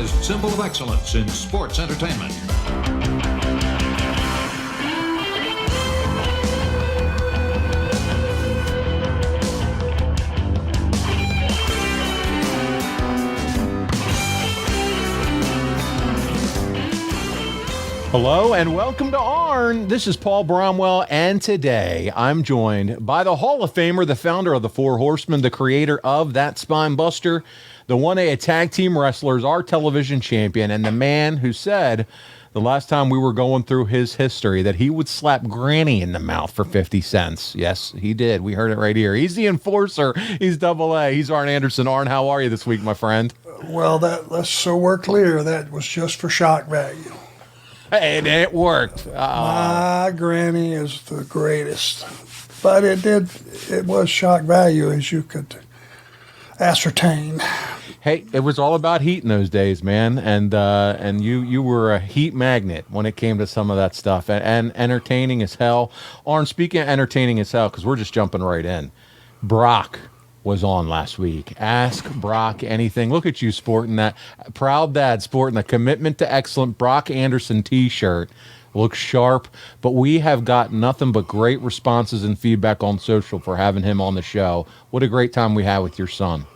finest symbol of excellence in sports entertainment. Hello and welcome to Arn. This is Paul Bromwell, and today I'm joined by the Hall of Famer, the founder of the Four Horsemen, the creator of That Spine Buster, the 1A tag team wrestlers, our television champion, and the man who said the last time we were going through his history that he would slap Granny in the mouth for 50 cents. Yes, he did. We heard it right here. He's the enforcer. He's Double A. He's Arn Anderson. Arn, how are you this week, my friend? Well, so we're clear. That was just for shock value. And it worked. My granny is the greatest. But it was shock value, as you could ascertain. Hey, it was all about heat in those days, man. And you were a heat magnet when it came to some of that stuff. And entertaining as hell. Arn, speaking of entertaining as hell, because we're just jumping right in. Brock was on last week. Ask Brock anything. Look at you sporting that proud dad sporting the Commitment to Excellent Brock Anderson t-shirt. Looks sharp, but we have got nothing but great responses and feedback on social for having him on the show. What a great time we had with your son.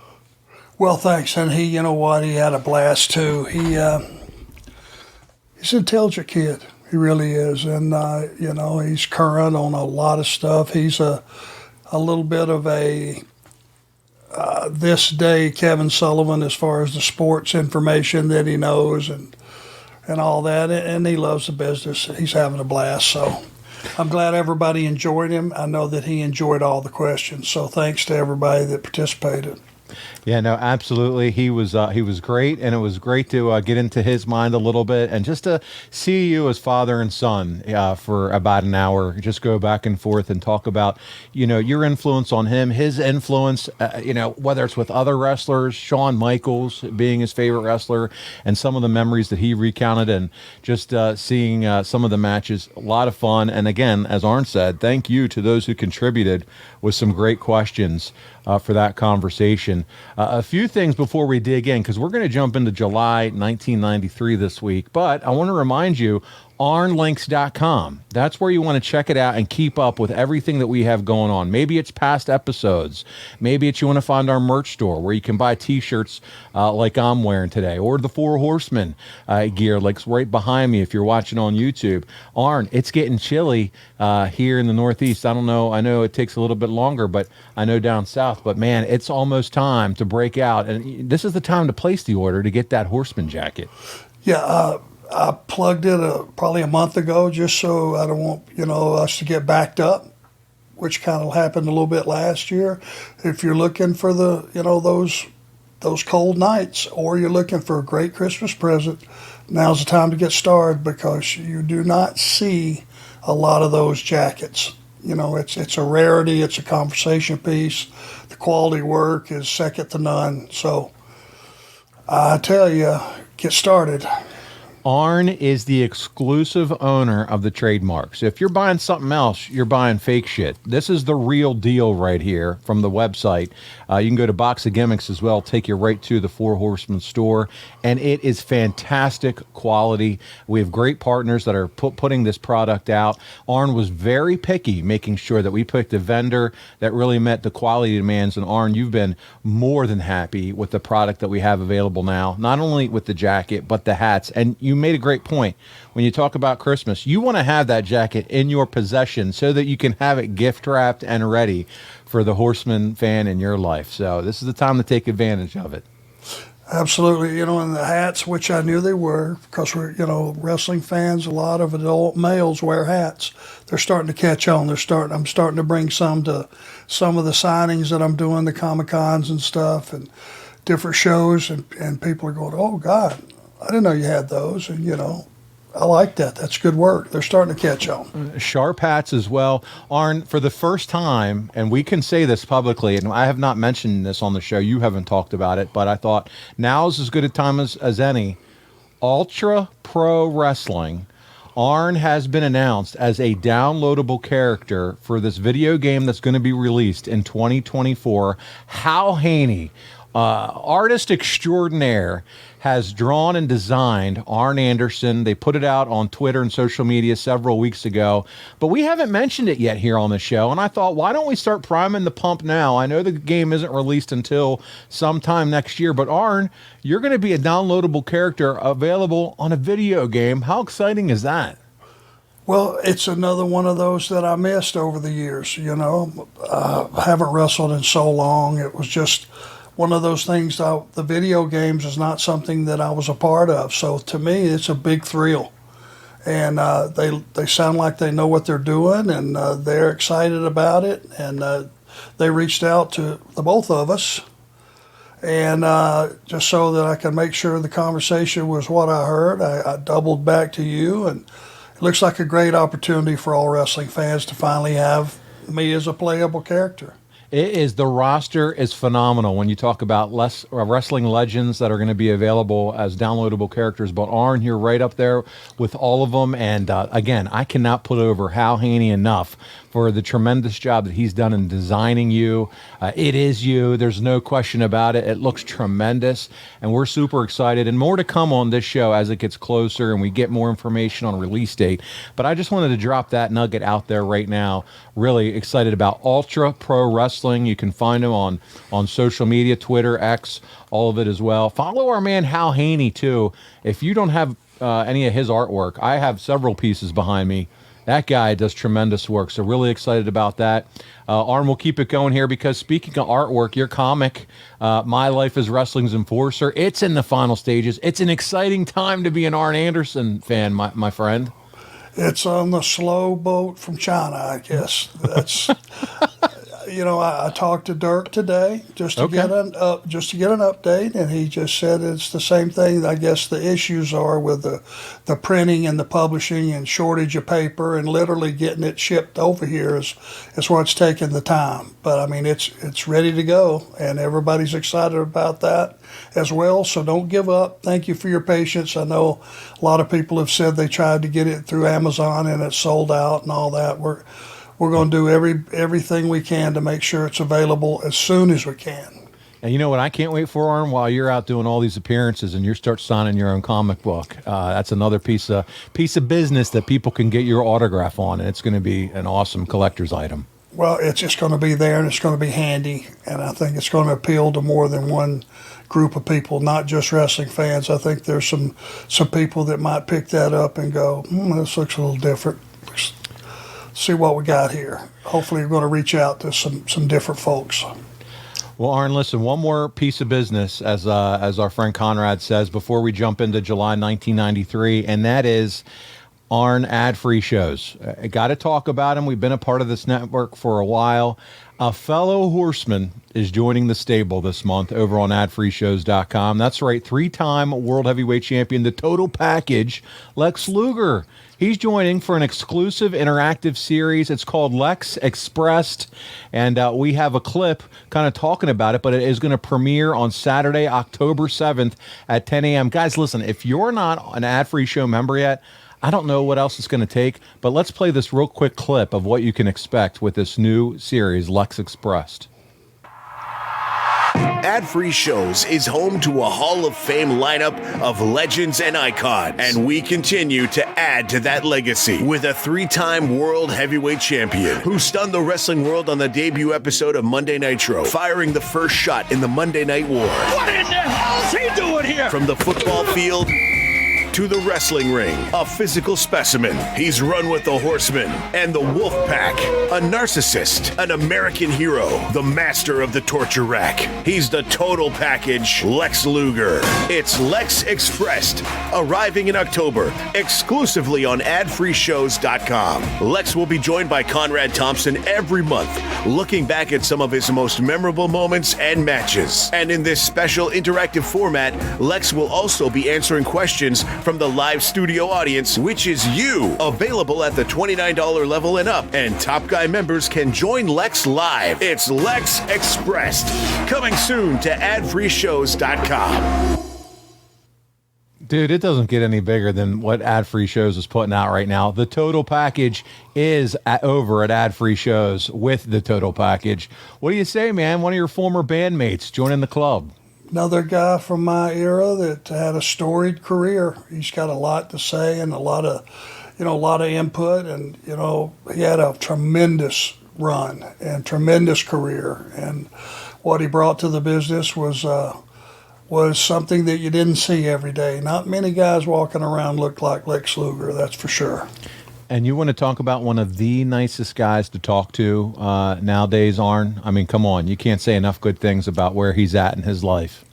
Well, thanks. And he, you know what, he had a blast too. He's an intelligent kid. He really is. And, he's current on a lot of stuff. He's a little bit of a this day Kevin Sullivan as far as the sports information that he knows and all that, and he loves the business. He's having a blast, so I'm glad everybody enjoyed him. I know that he enjoyed all the questions, so thanks to everybody that participated. Yeah, no, absolutely. He was great, and it was great to get into his mind a little bit and just to see you as father and son for about an hour, just go back and forth and talk about, your influence on him, his influence, whether it's with other wrestlers, Shawn Michaels being his favorite wrestler, and some of the memories that he recounted, and just seeing some of the matches. A lot of fun. And again, as Arn said, thank you to those who contributed with some great questions for that conversation. A few things before we dig in, because we're going to jump into July 1993 this week, but I want to remind you, arnlinks.com. That's where you want to check it out and keep up with everything that we have going on. Maybe it's past episodes. Maybe it's you want to find our merch store where you can buy t-shirts like I'm wearing today, or the Four Horsemen gear like right behind me if you're watching on YouTube. Arn, it's getting chilly here in the Northeast. I don't know. I know it takes a little bit longer, but I know down south. But, man, it's almost time to break out. And this is the time to place the order to get that Horseman jacket. Yeah, I plugged it probably a month ago just so I don't want, us to get backed up, which kind of happened a little bit last year. If you're looking for those cold nights, or you're looking for a great Christmas present, now's the time to get started, because you do not see a lot of those jackets. It's a rarity. It's a conversation piece. The quality work is second to none. So I tell you, get started. Arn is the exclusive owner of the trademark. So if you're buying something else, you're buying fake shit. This is the real deal right here from the website. You can go to Box of Gimmicks as well, take you right to the Four Horsemen store, and it is fantastic quality. We have great partners that are putting this product out. Arn was very picky, making sure that we picked a vendor that really met the quality demands, and Arn, you've been more than happy with the product that we have available now, not only with the jacket, but the hats. And you made a great point. When you talk about Christmas, you want to have that jacket in your possession so that you can have it gift wrapped and ready for the Horseman fan in your life. So this is the time to take advantage of it. Absolutely. And the hats, which I knew they were, because we're, wrestling fans, a lot of adult males wear hats. They're starting to catch on. I'm starting to bring some to some of the signings that I'm doing, the Comic-Cons and stuff, and different shows, and people are going, oh, God, I didn't know you had those. And, I like that. That's good work. They're starting to catch on. Sharp hats as well. Arn, for the first time, and we can say this publicly, and I have not mentioned this on the show, you haven't talked about it, but I thought now's as good a time as any. Ultra Pro Wrestling, Arn has been announced as a downloadable character for this video game that's going to be released in 2024. Hal Haney, artist extraordinaire, has drawn and designed Arn Anderson. They put it out on Twitter and social media several weeks ago, but we haven't mentioned it yet here on the show. And I thought, why don't we start priming the pump now? I know the game isn't released until sometime next year, but Arn, you're going to be a downloadable character available on a video game. How exciting is that? Well, it's another one of those that I missed over the years. I haven't wrestled in so long. It was just one of those things. The video games is not something that I was a part of. So to me, it's a big thrill. And they sound like they know what they're doing, and they're excited about it. And they reached out to the both of us, and just so that I could make sure the conversation was what I heard, I doubled back to you, and looks like a great opportunity for all wrestling fans to finally have me as a playable character. It is. The roster is phenomenal when you talk about wrestling legends that are going to be available as downloadable characters. But Arn, you're right up there with all of them. And again, I cannot put over Hal Haney enough for the tremendous job that he's done in designing you. It is you. There's no question about it. It looks tremendous, and we're super excited. And more to come on this show as it gets closer and we get more information on release date. But I just wanted to drop that nugget out there right now. Really excited about Ultra Pro Wrestling. You can find him on social media, Twitter, X, all of it as well. Follow our man Hal Haney, too. If you don't have any of his artwork, I have several pieces behind me. That guy does tremendous work, so really excited about that. Arn, we'll keep it going here because speaking of artwork, your comic, My Life as Wrestling's Enforcer, it's in the final stages. It's an exciting time to be an Arn Anderson fan, my friend. It's on the slow boat from China, I guess. That's I talked to Dirk today just to get an update, and he just said it's the same thing. I guess the issues are with the printing and the publishing and shortage of paper, and literally getting it shipped over here is what's taking the time. But I mean, it's ready to go, and everybody's excited about that as well. So don't give up. Thank you for your patience. I know a lot of people have said they tried to get it through Amazon and it's sold out and all that. We're going to do everything we can to make sure it's available as soon as we can. And you know what I can't wait for, Arn? While you're out doing all these appearances and you start signing your own comic book, that's another piece of business that people can get your autograph on, and it's going to be an awesome collector's item. Well, it's just going to be there, and it's going to be handy, and I think it's going to appeal to more than one group of people, not just wrestling fans. I think there's some people that might pick that up and go, this looks a little different. See what we got here. Hopefully we're going to reach out to some different folks. Well, Arn, listen, one more piece of business, as our friend Conrad says, before we jump into July 1993, and that is Arn ad-free shows. I got to talk about them. We've been a part of this network for a while. A fellow Horseman is joining the stable this month over on adfreeshows.com. That's right, 3-time World Heavyweight Champion, the total package, Lex Luger. He's joining for an exclusive interactive series. It's called Lex Expressed, and we have a clip kind of talking about it, but it is going to premiere on Saturday, October 7th at 10 a.m. Guys, listen, if you're not an ad-free show member yet, I don't know what else it's going to take, but let's play this real quick clip of what you can expect with this new series, Lex Expressed. Ad-Free Shows is home to a Hall of Fame lineup of legends and icons, and we continue to add to that legacy with a 3-time World Heavyweight Champion who stunned the wrestling world on the debut episode of Monday Nitro, firing the first shot in the Monday Night War. What in the hell is he doing here? From the football field to the wrestling ring, a physical specimen. He's run with the Horsemen and the Wolf Pack, a narcissist, an American hero, the master of the torture rack. He's the total package, Lex Luger. It's Lex Expressed, arriving in October, exclusively on adfreeshows.com. Lex will be joined by Conrad Thompson every month, looking back at some of his most memorable moments and matches. And in this special interactive format, Lex will also be answering questions from the live studio audience, which is you, available at the $29 level and up, and Top Guy members can join Lex live. It's Lex Expressed, coming soon to adfreeshows.com. Dude, it doesn't get any bigger than what Ad-Free Shows is putting out right now. The total package is over at Ad-Free Shows with the total package. What do you say, man? One of your former bandmates joining the club. another guy from my era that had a storied career. He's got a lot to say and a lot of input, and he had a tremendous run and tremendous career, and what he brought to the business was something that you didn't see every day. Not many guys walking around looked like Lex Luger, that's for sure. And you want to talk about one of the nicest guys to talk to nowadays, Arn? I mean, come on, you can't say enough good things about where he's at in his life.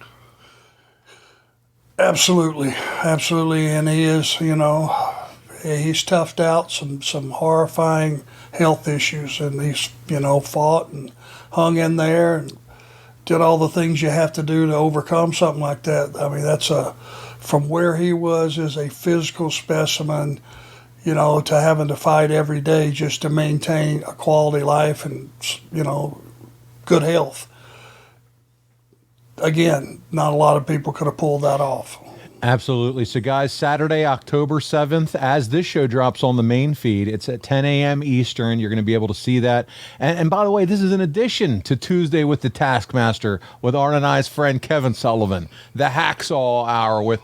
Absolutely, and he is, he's toughed out some horrifying health issues, and he's, fought and hung in there and did all the things you have to do to overcome something like that. I mean, from where he was as a physical specimen, to having to fight every day just to maintain a quality life and, good health. Again, not a lot of people could have pulled that off. Absolutely. So, guys, Saturday, October 7th, as this show drops on the main feed, it's at 10 a.m. Eastern. You're going to be able to see that. And by the way, this is in addition to Tuesday with the Taskmaster with Arn and I's friend Kevin Sullivan, the Hacksaw Hour with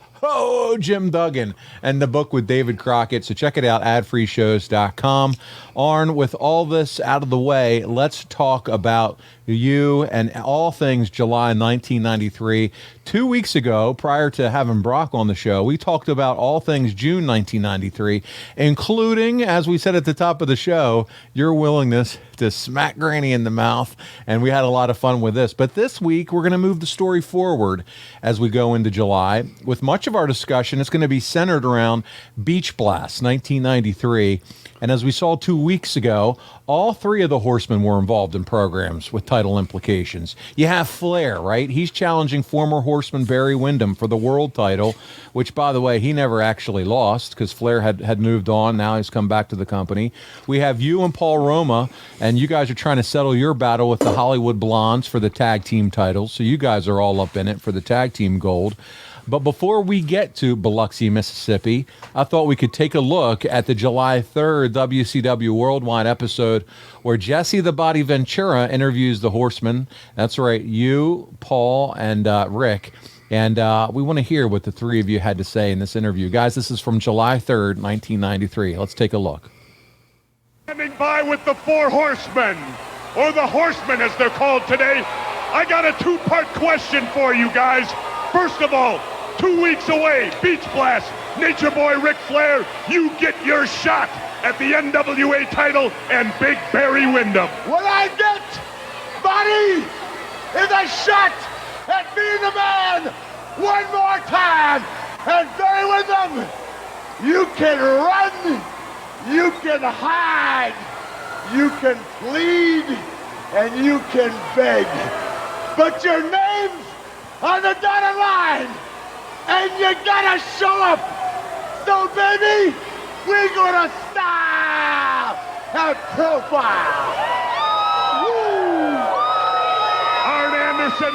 Jim Duggan, and the book with David Crockett. So check it out, adfreeshows.com. Arn, with all this out of the way, let's talk about you and all things July 1993. 2 weeks ago, prior to having Brock on the show, we talked about all things June 1993, including, as we said at the top of the show, your willingness to smack Granny in the mouth, and we had a lot of fun with this. But this week, we're going to move the story forward as we go into July. With much of our discussion, it's going to be centered around Beach Blast 1993. And as we saw 2 weeks ago, all three of the Horsemen were involved in programs with title implications. You have Flair, right? He's challenging former Horseman Barry Windham for the world title, which, by the way, he never actually lost because Flair had moved on. Now he's come back to the company. We have you and Paul Roma, and you guys are trying to settle your battle with the Hollywood Blondes for the tag team titles. So you guys are all up in it for the tag team gold. But before we get to Biloxi, Mississippi, I thought we could take a look at the July 3rd WCW Worldwide episode where Jesse the Body Ventura interviews the Horsemen. That's right, you, Paul, and Rick. And we want to hear what the three of you had to say in this interview. Guys, this is from July 3rd, 1993. Let's take a look. Standing by with the Four Horsemen, or the Horsemen as they're called today. I got a two-part question for you guys. First of all, 2 weeks away, Beach Blast, Nature Boy Ric Flair, you get your shot at the NWA title and Big Barry Windham. What I get, buddy, is a shot at being the man one more time. And Barry Windham, you can run, you can hide, you can plead, and you can beg. But your name's on the dotted line, and you gotta show up. So, baby, we're gonna style and profile. Woo! Arn Anderson,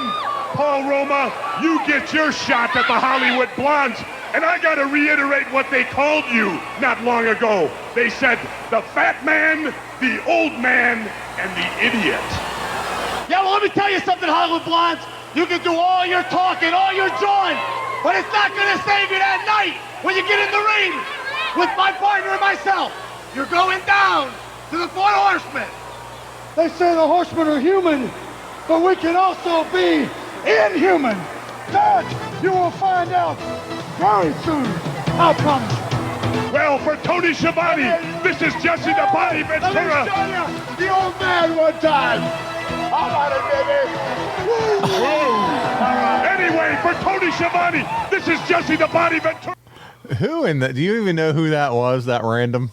Paul Roma, you get your shot at the Hollywood Blondes. And I gotta reiterate what they called you not long ago. They said the fat man, the old man, and the idiot. Yeah, well, let me tell you something, Hollywood Blondes. You can do all your talking, all your jawing, but it's not gonna save you that night when you get in the ring with my partner and myself. You're going down to the Four Horsemen. They say the Horsemen are human, but we can also be inhuman. That you will find out very soon, I promise. Well, for Tony Schiavone, this is Jesse the Body Ventura. Let me show you the old man one time. How about it, baby? Anyway, for Tony Schiavone, this is Jesse the Body Ventura. Who in the? Do you even know who that was? That random?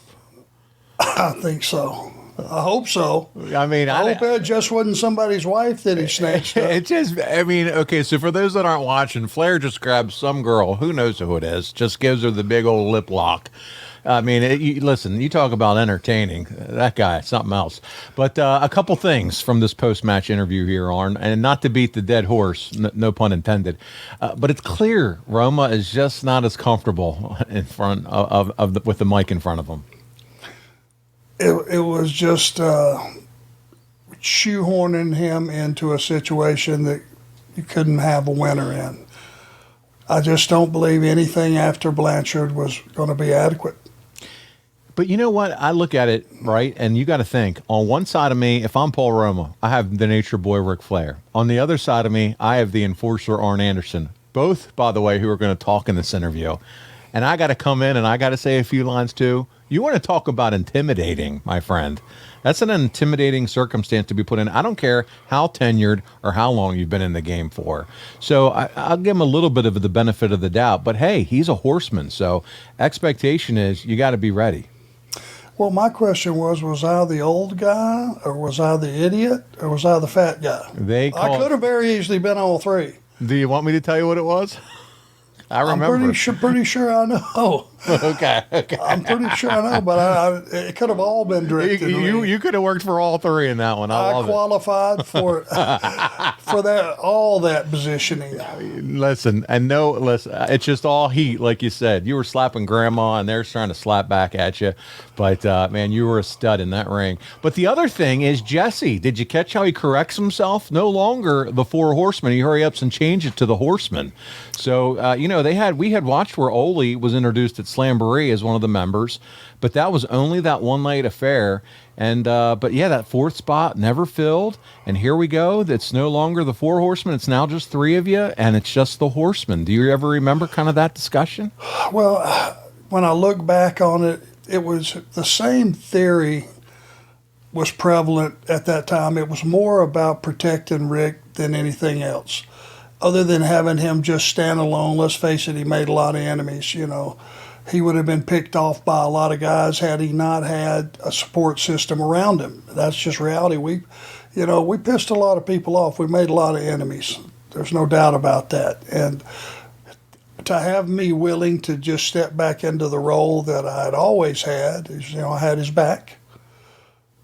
I think so. I hope so. I mean, I hope it just wasn't somebody's wife that he snatched up. It just, I mean, okay, so for those that aren't watching, Flair just grabs some girl, who knows who it is, just gives her the big old lip lock. I mean, listen, you talk about entertaining. That guy, something else. But a couple things from this post-match interview here, Arn, and not to beat the dead horse, no pun intended, but it's clear Roma is just not as comfortable in front with the mic in front of him. It was just shoehorning him into a situation that, You couldn't have a winner in. I just don't believe anything after Blanchard was going to be adequate. But you know what? I look at it, right, and you got to think, on one side of me, if I'm Paul Roma, I have the nature boy Ric Flair. On the other side of me, I have the enforcer Arn Anderson. Both, by the way, who are going to talk in this interview. And I got to come in and I got to say a few lines too. You want to talk about intimidating, my friend. That's an intimidating circumstance to be put in. I don't care how tenured or how long you've been in the game for. So I'll give him a little bit of the benefit of the doubt. But hey, he's a horseman. So expectation is you got to be ready. Well, my question was I the old guy, or was I the idiot, or was I the fat guy? I could have very easily been all three. Do you want me to tell you what it was? I remember. I'm pretty sure I know. Okay. I'm pretty sure I know, but it could have all been directed. You could have worked for all three in that one. I qualified for all that positioning. Listen, it's just all heat, like you said. You were slapping grandma, and they're trying to slap back at you. But man, you were a stud in that ring. But the other thing is Jesse. Did you catch how he corrects himself? No longer the Four Horsemen. He hurry ups and change it to the Horsemen. So we had watched where Ole was introduced at Slamboree as one of the members, but that was only that one night affair. And but yeah, that fourth spot never filled. And here we go. It's no longer the Four Horsemen. It's now just three of you, and it's just the Horsemen. Do you ever remember kind of that discussion? Well, when I look back on it, it was the same theory was prevalent at that time. It was more about protecting Rick than anything else. Other than having him just stand alone, let's face it, he made a lot of enemies, He would have been picked off by a lot of guys had he not had a support system around him. That's just reality. We pissed a lot of people off. We made a lot of enemies. There's no doubt about that. And to have me willing to just step back into the role that I had always had, I had his back,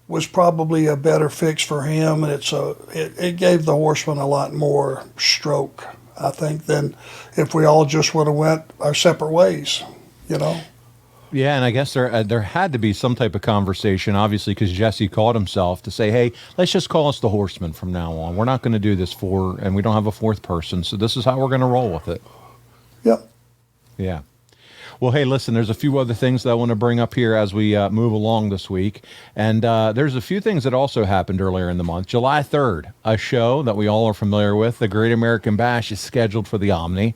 was probably a better fix for him, and it gave the Horsemen a lot more stroke, I think, than if we all just would have went our separate ways, Yeah, and I guess there had to be some type of conversation, obviously, because Jesse called himself to say, hey, let's just call us the Horsemen from now on. We're not going to do this and we don't have a fourth person, so this is how we're going to roll with it. Yep. Yeah. Well, hey, listen, there's a few other things that I want to bring up here as we move along this week. And there's a few things that also happened earlier in the month. July 3rd, a show that we all are familiar with, the Great American Bash, is scheduled for the Omni,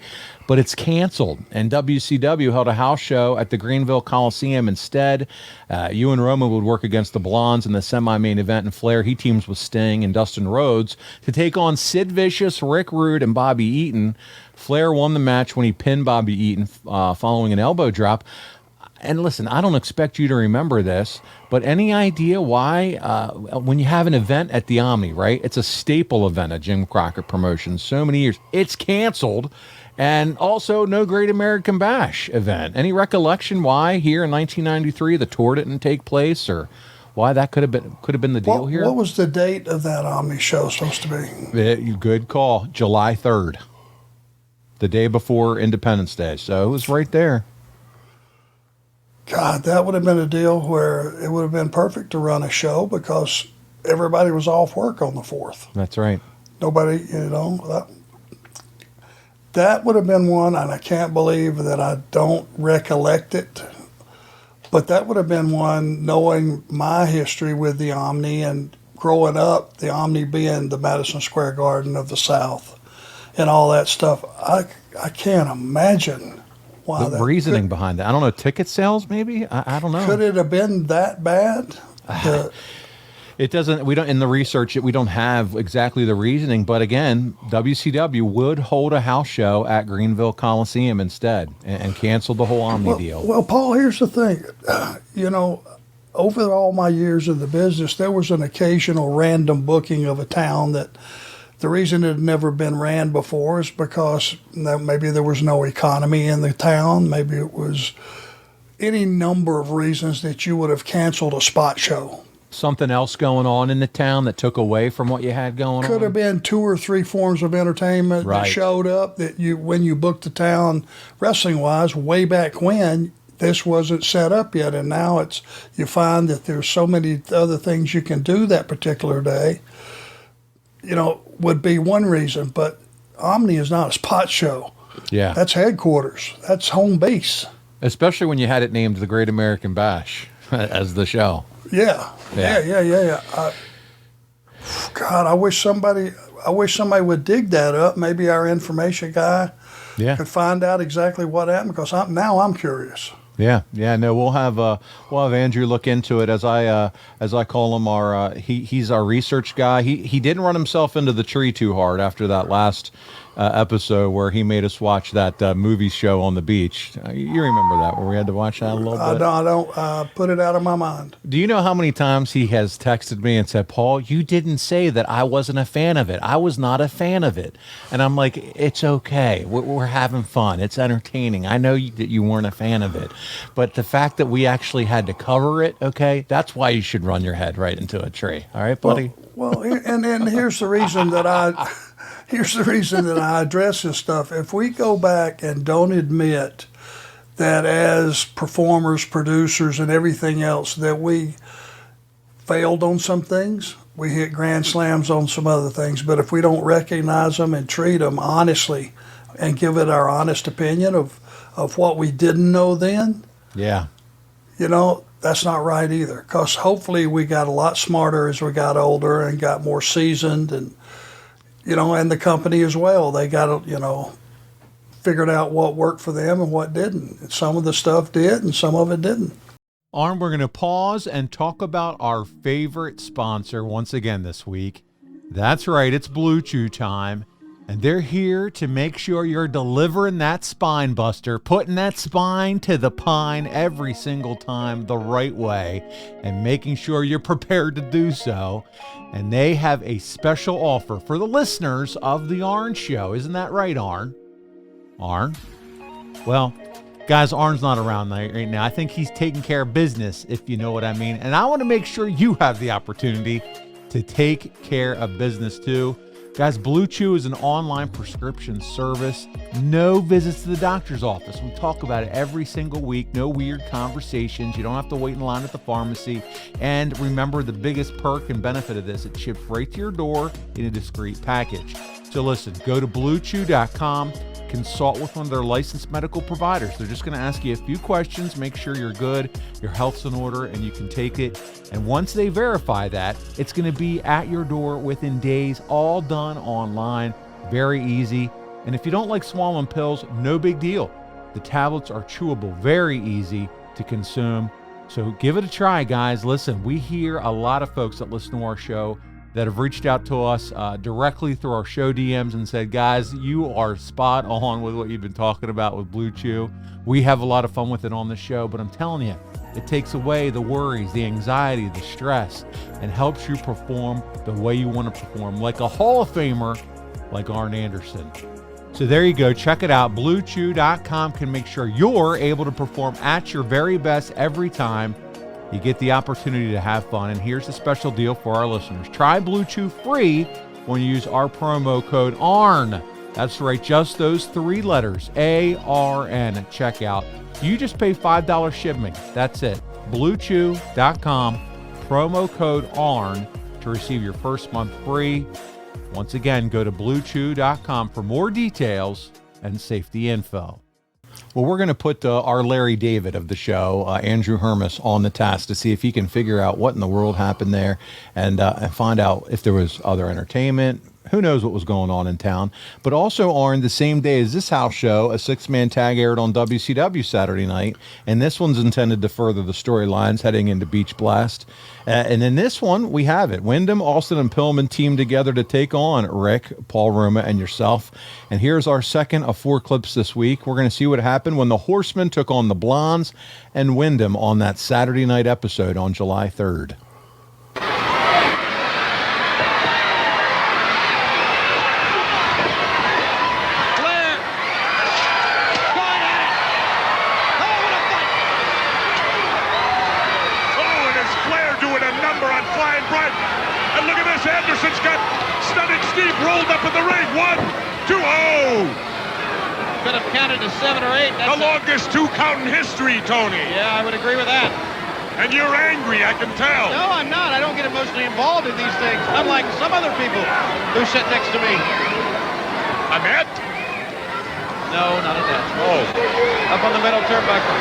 but it's canceled. And WCW held a house show at the Greenville Coliseum instead. You and Roma would work against the Blondes in the semi-main event, and Flair, he teams with Sting and Dustin Rhodes to take on Sid Vicious, Rick Rude, and Bobby Eaton. Flair won the match when he pinned Bobby Eaton following an elbow drop. And listen, I don't expect you to remember this, but any idea why when you have an event at the Omni, right? It's a staple event at Jim Crockett Promotions, so many years. It's canceled, and also no Great American Bash event. Any recollection why here in 1993 the tour didn't take place, or why that could have been the deal here? What was the date of that Omni show supposed to be? Good call. July 3rd. The day before Independence Day. So it was right there. God, that would have been a deal where it would have been perfect to run a show because everybody was off work on the 4th. That's right. Nobody, that would have been one, and I can't believe that I don't recollect it, but that would have been one, knowing my history with the Omni and growing up, the Omni being the Madison Square Garden of the South. And all that stuff, I can't imagine why the reasoning behind that. I don't know, ticket sales maybe? I don't know. Could it have been that bad? It doesn't. We don't in the research. We don't have exactly the reasoning. But again, WCW would hold a house show at Greenville Coliseum instead, and cancel the whole Omni deal. Well, Paul, here's the thing. Over all my years in the business, there was an occasional random booking of a town that. The reason it had never been ran before is because maybe there was no economy in the town. Maybe it was any number of reasons that you would have canceled a spot show. Something else going on in the town that took away from what you had going on? Could have been 2 or 3 forms of entertainment that showed up that when you booked the town wrestling-wise, way back when, this wasn't set up yet. And now you find that there's so many other things you can do that particular day. Would be one reason, but Omni is not a spot show. Yeah. That's headquarters. That's home base. Especially when you had it named the Great American Bash as the show. Yeah. God, I wish somebody would dig that up. Maybe our information guy could find out exactly what happened, because I'm curious. Yeah. No, we'll have Andrew look into it. As I call him, he's our research guy. He didn't run himself into the tree too hard after that last episode where he made us watch that movie show on the beach. You remember that, where we had to watch that a little bit? I don't put it out of my mind. Do you know how many times he has texted me and said, Paul, you didn't say that I wasn't a fan of it. I was not a fan of it. And I'm like, it's okay. We're having fun. It's entertaining. I know that you weren't a fan of it. But the fact that we actually had to cover it, okay, that's why you should run your head right into a tree. All right, buddy? Well, and here's the reason that I address this stuff. If we go back and don't admit that as performers, producers, and everything else, that we failed on some things, we hit grand slams on some other things, but if we don't recognize them and treat them honestly and give it our honest opinion of what we didn't know then, that's not right either. Because hopefully we got a lot smarter as we got older and got more seasoned, and and the company as well. They got figured out what worked for them and what didn't. And some of the stuff did, and some of it didn't. Arn, we're going to pause and talk about our favorite sponsor once again this week. That's right, it's BlueChew time. And they're here to make sure you're delivering that spine buster, putting that spine to the pine every single time the right way, and making sure you're prepared to do so. And they have a special offer for the listeners of the Arn Show. Isn't that right, Arn? Arn? Well, guys, Arn's not around right now. I think he's taking care of business, if you know what I mean. And I want to make sure you have the opportunity to take care of business too. Guys, BlueChew is an online prescription service. No visits to the doctor's office. We talk about it every single week. No weird conversations. You don't have to wait in line at the pharmacy. And remember, the biggest perk and benefit of this, it ships right to your door in a discreet package. So listen, go to BlueChew.com. Consult with one of their licensed medical providers. They're just going to ask you a few questions, make sure you're good, your health's in order, and you can take it. And once they verify that, it's going to be at your door within days, all done online. Very easy. And if you don't like swallowing pills, no big deal. The tablets are chewable, very easy to consume. So give it a try, guys. Listen, we hear a lot of folks that listen to our show that have reached out to us directly through our show DMs and said, guys, you are spot on with what you've been talking about with BlueChew. We have a lot of fun with it on the show, but I'm telling you, it takes away the worries, the anxiety, the stress, and helps you perform the way you want to perform, like a Hall of Famer like Arn Anderson. So there you go. Check it out. BlueChew.com can make sure you're able to perform at your very best every time. You get the opportunity to have fun, and here's a special deal for our listeners. Try BlueChew free when you use our promo code ARN. That's right, just those three letters, ARN, at checkout. You just pay $5 shipping. That's it. BlueChew.com, promo code ARN to receive your first month free. Once again, go to BlueChew.com for more details and safety info. Well, we're going to put our Larry David of the show, Andrew Hermes, on the task to see if he can figure out what in the world happened there and find out if there was other entertainment. Who knows what was going on in town. But also, Arn, the same day as this house show, a 6-man tag aired on WCW Saturday night. And this one's intended to further the storylines heading into Beach Blast. And in this one, we have it. Windham, Austin, and Pillman teamed together to take on Ric, Paul Roma, and yourself. And here's our second of 4 clips this week. We're going to see what happened when the Horsemen took on the Blondes and Windham on that Saturday night episode on July 3rd. Anderson's got Stunning Steve rolled up in the ring. 1, 2, oh! Could have counted to 7 or 8. The longest 2-count in history, Tony. Yeah, I would agree with that. And you're angry, I can tell. No, I'm not. I don't get emotionally involved in these things, unlike some other people who sit next to me. A net? No, not a net. Oh. Up on the middle turnbuckle.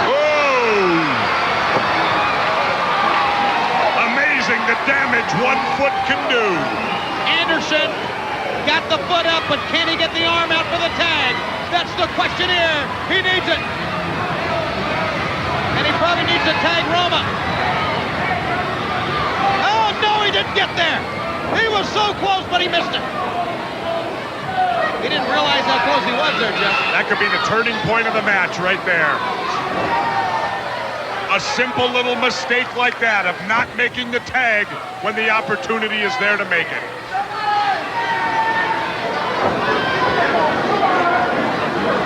Whoa! Amazing the damage 1 foot can do. Anderson got the foot up, but can he get the arm out for the tag? That's the question here. He needs it. And he probably needs to tag Roma. Oh, no, he didn't get there. He was so close, but he missed it. He didn't realize how close he was there, Jeff. That could be the turning point of the match right there. A simple little mistake like that of not making the tag when the opportunity is there to make it.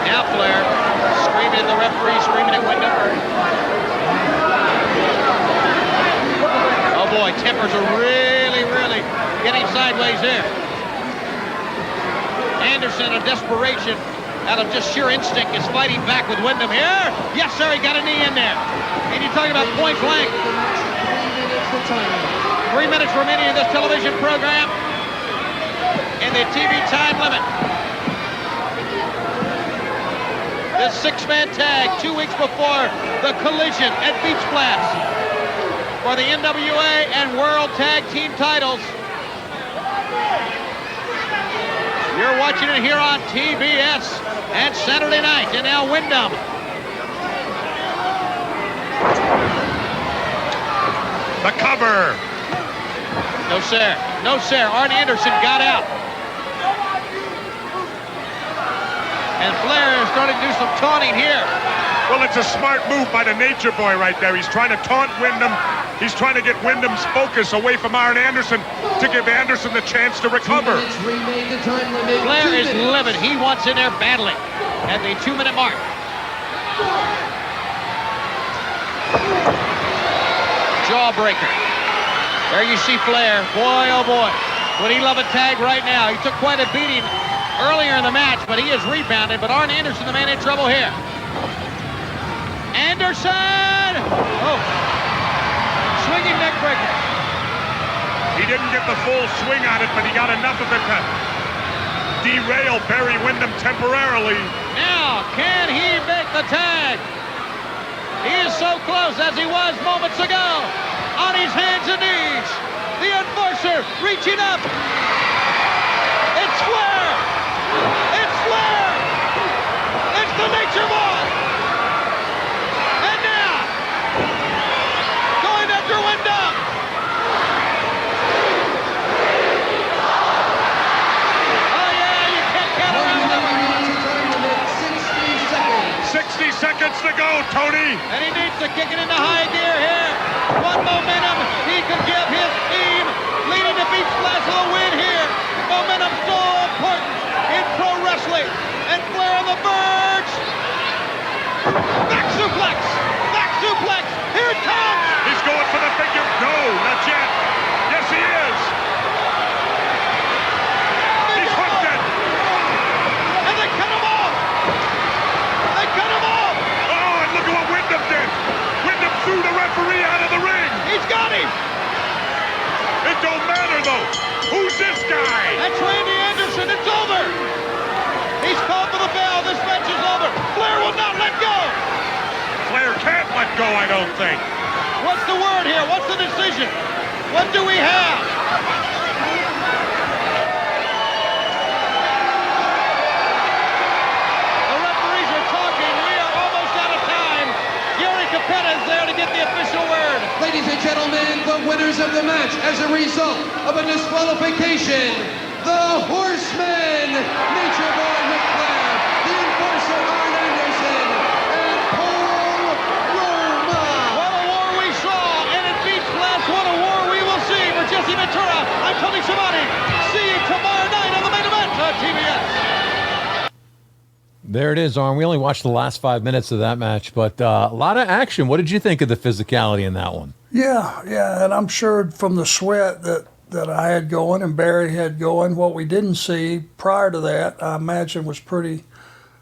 Now Flair screaming at the referee, screaming at Windham. Oh boy, tempers are really getting sideways here. Anderson, in desperation, out of just sheer instinct, is fighting back with Windham here. Yes, sir, he got a knee in there. And you're talking about point blank. 3 minutes remaining in this television program. And the TV time limit. This 6-man tag 2 weeks before the collision at Beach Blast for the NWA and World Tag Team titles. You're watching it here on TBS and Saturday night in El Windham. The cover. No, sir. No, sir. Arn Anderson got out. And Flair is starting to do some taunting here. Well, it's a smart move by the Nature Boy right there. He's trying to taunt Windham. He's trying to get Windham's focus away from Arn Anderson to give Anderson the chance to recover. Flair is livid. He wants in there badly at the 2-minute mark. Jawbreaker. There you see Flair. Boy, oh boy. Would he love a tag right now? He took quite a beating earlier in the match, but he has rebounded. But Arn Anderson, the man in trouble here. Anderson! Oh. Swinging neck breaker. He didn't get the full swing on it, but he got enough of it to derail Barry Windham temporarily. Now, can he make the tag? He is so close as he was moments ago. On his hands and knees. The enforcer reaching up. It's Flair. It's Flair. It's the Nature Boy. And now, going after Windham. Oh yeah, you can't count around him. 60 seconds to go, Tony. And he needs to kick it into high gear here. What momentum he could give his team leading to Beach Blast with a win here. Momentum so important in pro wrestling. And Flair on the verge. Back suplex. Back suplex. Here it comes. He's going for the figure. No, not yet. Yes, he is. He's hooked it. And they cut him off. They cut him off. Oh, and look at what Windham did. Windham threw the referee out of the ring. He's got him. It don't matter, though. Who's this guy? That's Randy Anderson. It's over. He's called for the bell. This match is over. Flair will not let go. Flair can't let go, I don't think. What's the word here? What's the decision? What do we have? The referees are talking. We are almost out of time. Gary Capetta is there to get the official word. Ladies and gentlemen, the winners of the match as a result of a disqualification, the Horsemen, Nature Boy Ric Flair, the Enforcer Arn Anderson, and Paul Roma. What a war we saw, and at Beach Blast, what a war we will see. For Jesse Ventura, I'm Tony Schiavone. See you tomorrow night on the main event on TBS. There it is, Arn. We only watched the last 5 minutes of that match, but a lot of action. What did you think of the physicality in that one? Yeah, and I'm sure from the sweat that I had going and Barry had going, what we didn't see prior to that, I imagine was pretty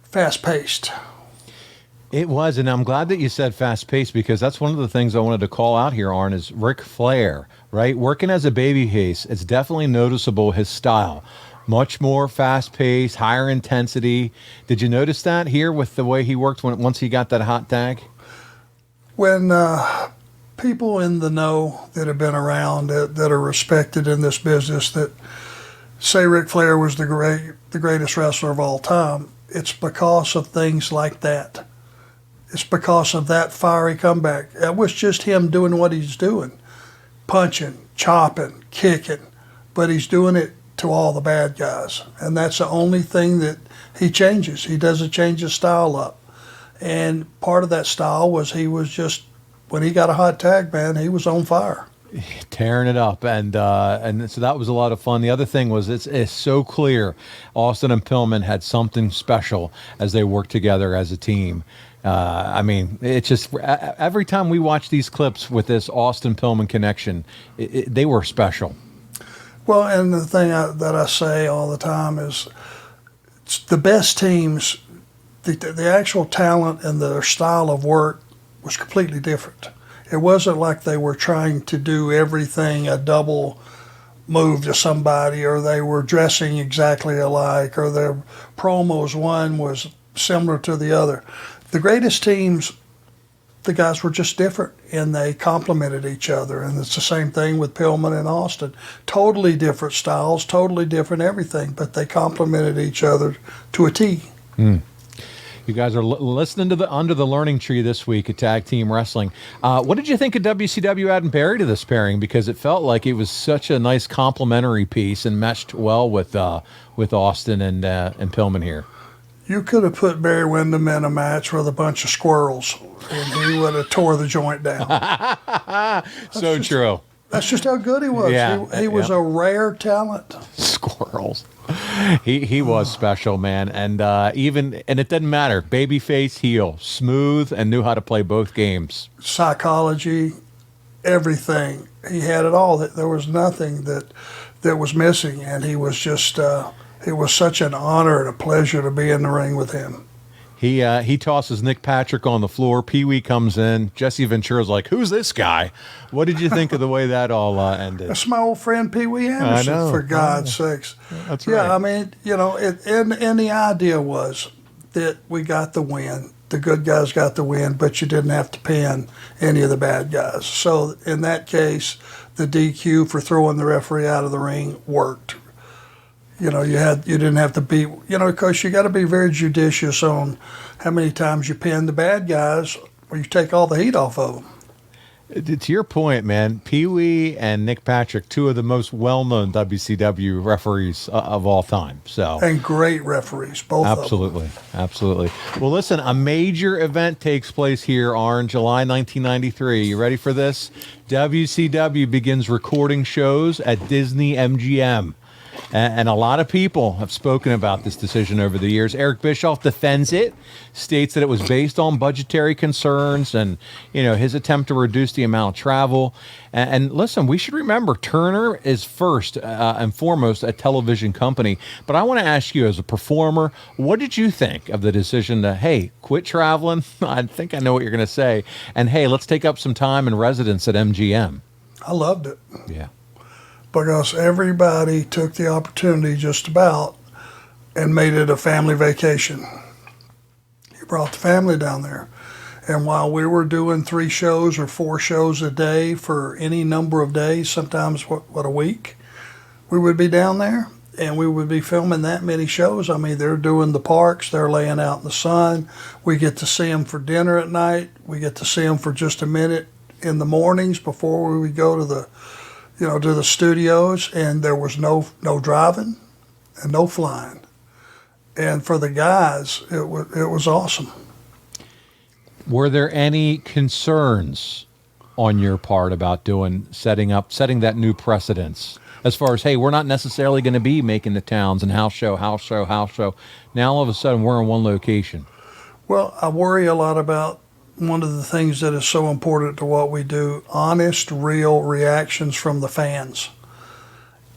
fast-paced. It was, and I'm glad that you said fast-paced because that's one of the things I wanted to call out here, Arn, is Ric Flair, right? Working as a babyface, it's definitely noticeable his style. Much more fast-paced, higher intensity. Did you notice that here with the way he worked once he got that hot tag? When people in the know that have been around, that are respected in this business, that say Ric Flair was the greatest wrestler of all time, it's because of things like that. It's because of that fiery comeback. It was just him doing what he's doing, punching, chopping, kicking, but he's doing it to all the bad guys. And that's the only thing that he changes. He doesn't change his style up. And part of that style was he was just, when he got a hot tag, man, he was on fire. Tearing it up, and so that was a lot of fun. The other thing was it's so clear Austin and Pillman had something special as they worked together as a team. I mean, it's just every time we watch these clips with this Austin Pillman connection, they were special. Well, and the thing that I say all the time is it's the best teams, the actual talent and their style of work was completely different. It wasn't like they were trying to do everything a double move to somebody, or they were dressing exactly alike, or their promos, one was similar to the other. The greatest teams, the guys were just different, and they complemented each other. And it's the same thing with Pillman and Austin. Totally different styles, totally different everything, but they complemented each other to a T. You guys are listening to the Under the Learning Tree this week at Tag Team Wrestling. What did you think of WCW adding Barry to this pairing? Because it felt like it was such a nice complementary piece and meshed well with Austin and Pillman here. You could have put Barry Windham in a match with a bunch of squirrels, and he would have tore the joint down. True. That's just how good he was. Yeah, he was a rare talent. Squirrels. He was special, man, and it doesn't matter. Babyface, heel, smooth, and knew how to play both games. Psychology, everything. He had it all. There was nothing that was missing, and he was just. It was such an honor and a pleasure to be in the ring with him. He tosses Nick Patrick on the floor. Pee Wee comes in. Jesse Ventura's like, "Who's this guy?" What did you think of the way that all ended? That's my old friend Pee Wee Anderson. I know, for God's sakes. That's right. Yeah, I mean, and the idea was that we got the win. The good guys got the win, but you didn't have to pin any of the bad guys. So in that case, the DQ for throwing the referee out of the ring worked. You didn't have to be, because you got to be very judicious on how many times you pin the bad guys or you take all the heat off of them. To your point, man, Pee Wee and Nick Patrick, two of the most well-known WCW referees of all time. And great referees, both of them. Absolutely. Well, listen, a major event takes place here, Arn, July 1993. You ready for this? WCW begins recording shows at Disney MGM. And a lot of people have spoken about this decision over the years. Eric Bischoff defends it, states that it was based on budgetary concerns and, his attempt to reduce the amount of travel. And listen, we should remember Turner is first and foremost a television company. But I want to ask you as a performer, what did you think of the decision to, hey, quit traveling? I think I know what you're going to say. And, hey, let's take up some time in residence at MGM. I loved it. Yeah. Because everybody took the opportunity just about and made it a family vacation. You brought the family down there. And while we were doing 3 shows or 4 shows a day for any number of days, sometimes a week, we would be down there and we would be filming that many shows. I mean, they're doing the parks, they're laying out in the sun. We get to see them for dinner at night. We get to see them for just a minute in the mornings before we would go to the studios, and there was no driving and no flying. And for the guys, it was awesome. Were there any concerns on your part about setting that new precedence? As far as, hey, we're not necessarily going to be making the towns and house show. Now all of a sudden we're in one location. Well, I worry a lot about one of the things that is so important to what we do, honest, real reactions from the fans.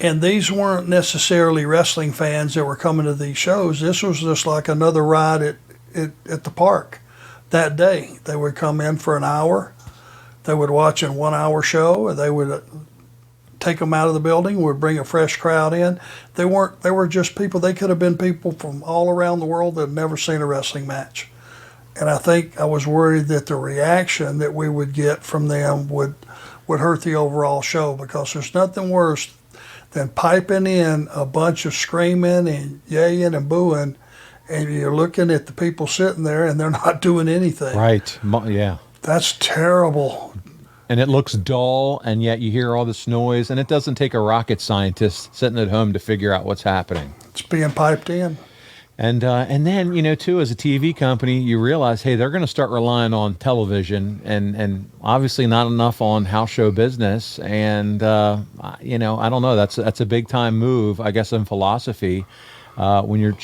And these weren't necessarily wrestling fans that were coming to these shows. This was just like another ride at the park. that day. They would come in for an hour. They would watch a 1 hour show, and they would take them out of the building, would bring a fresh crowd in. They were just people. They could have been people from all around the world that had never seen a wrestling match. And I think I was worried that the reaction that we would get from them would hurt the overall show, because there's nothing worse than piping in a bunch of screaming and yaying and booing, and you're looking at the people sitting there and they're not doing anything. Right. Yeah. That's terrible. And it looks dull, and yet you hear all this noise, and it doesn't take a rocket scientist sitting at home to figure out what's happening. It's being piped in. And then, you know, too, as a TV company, you realize, hey, they're going to start relying on television and obviously not enough on house show business. And, you know, I don't know. That's a big time move, I guess, in philosophy. When you're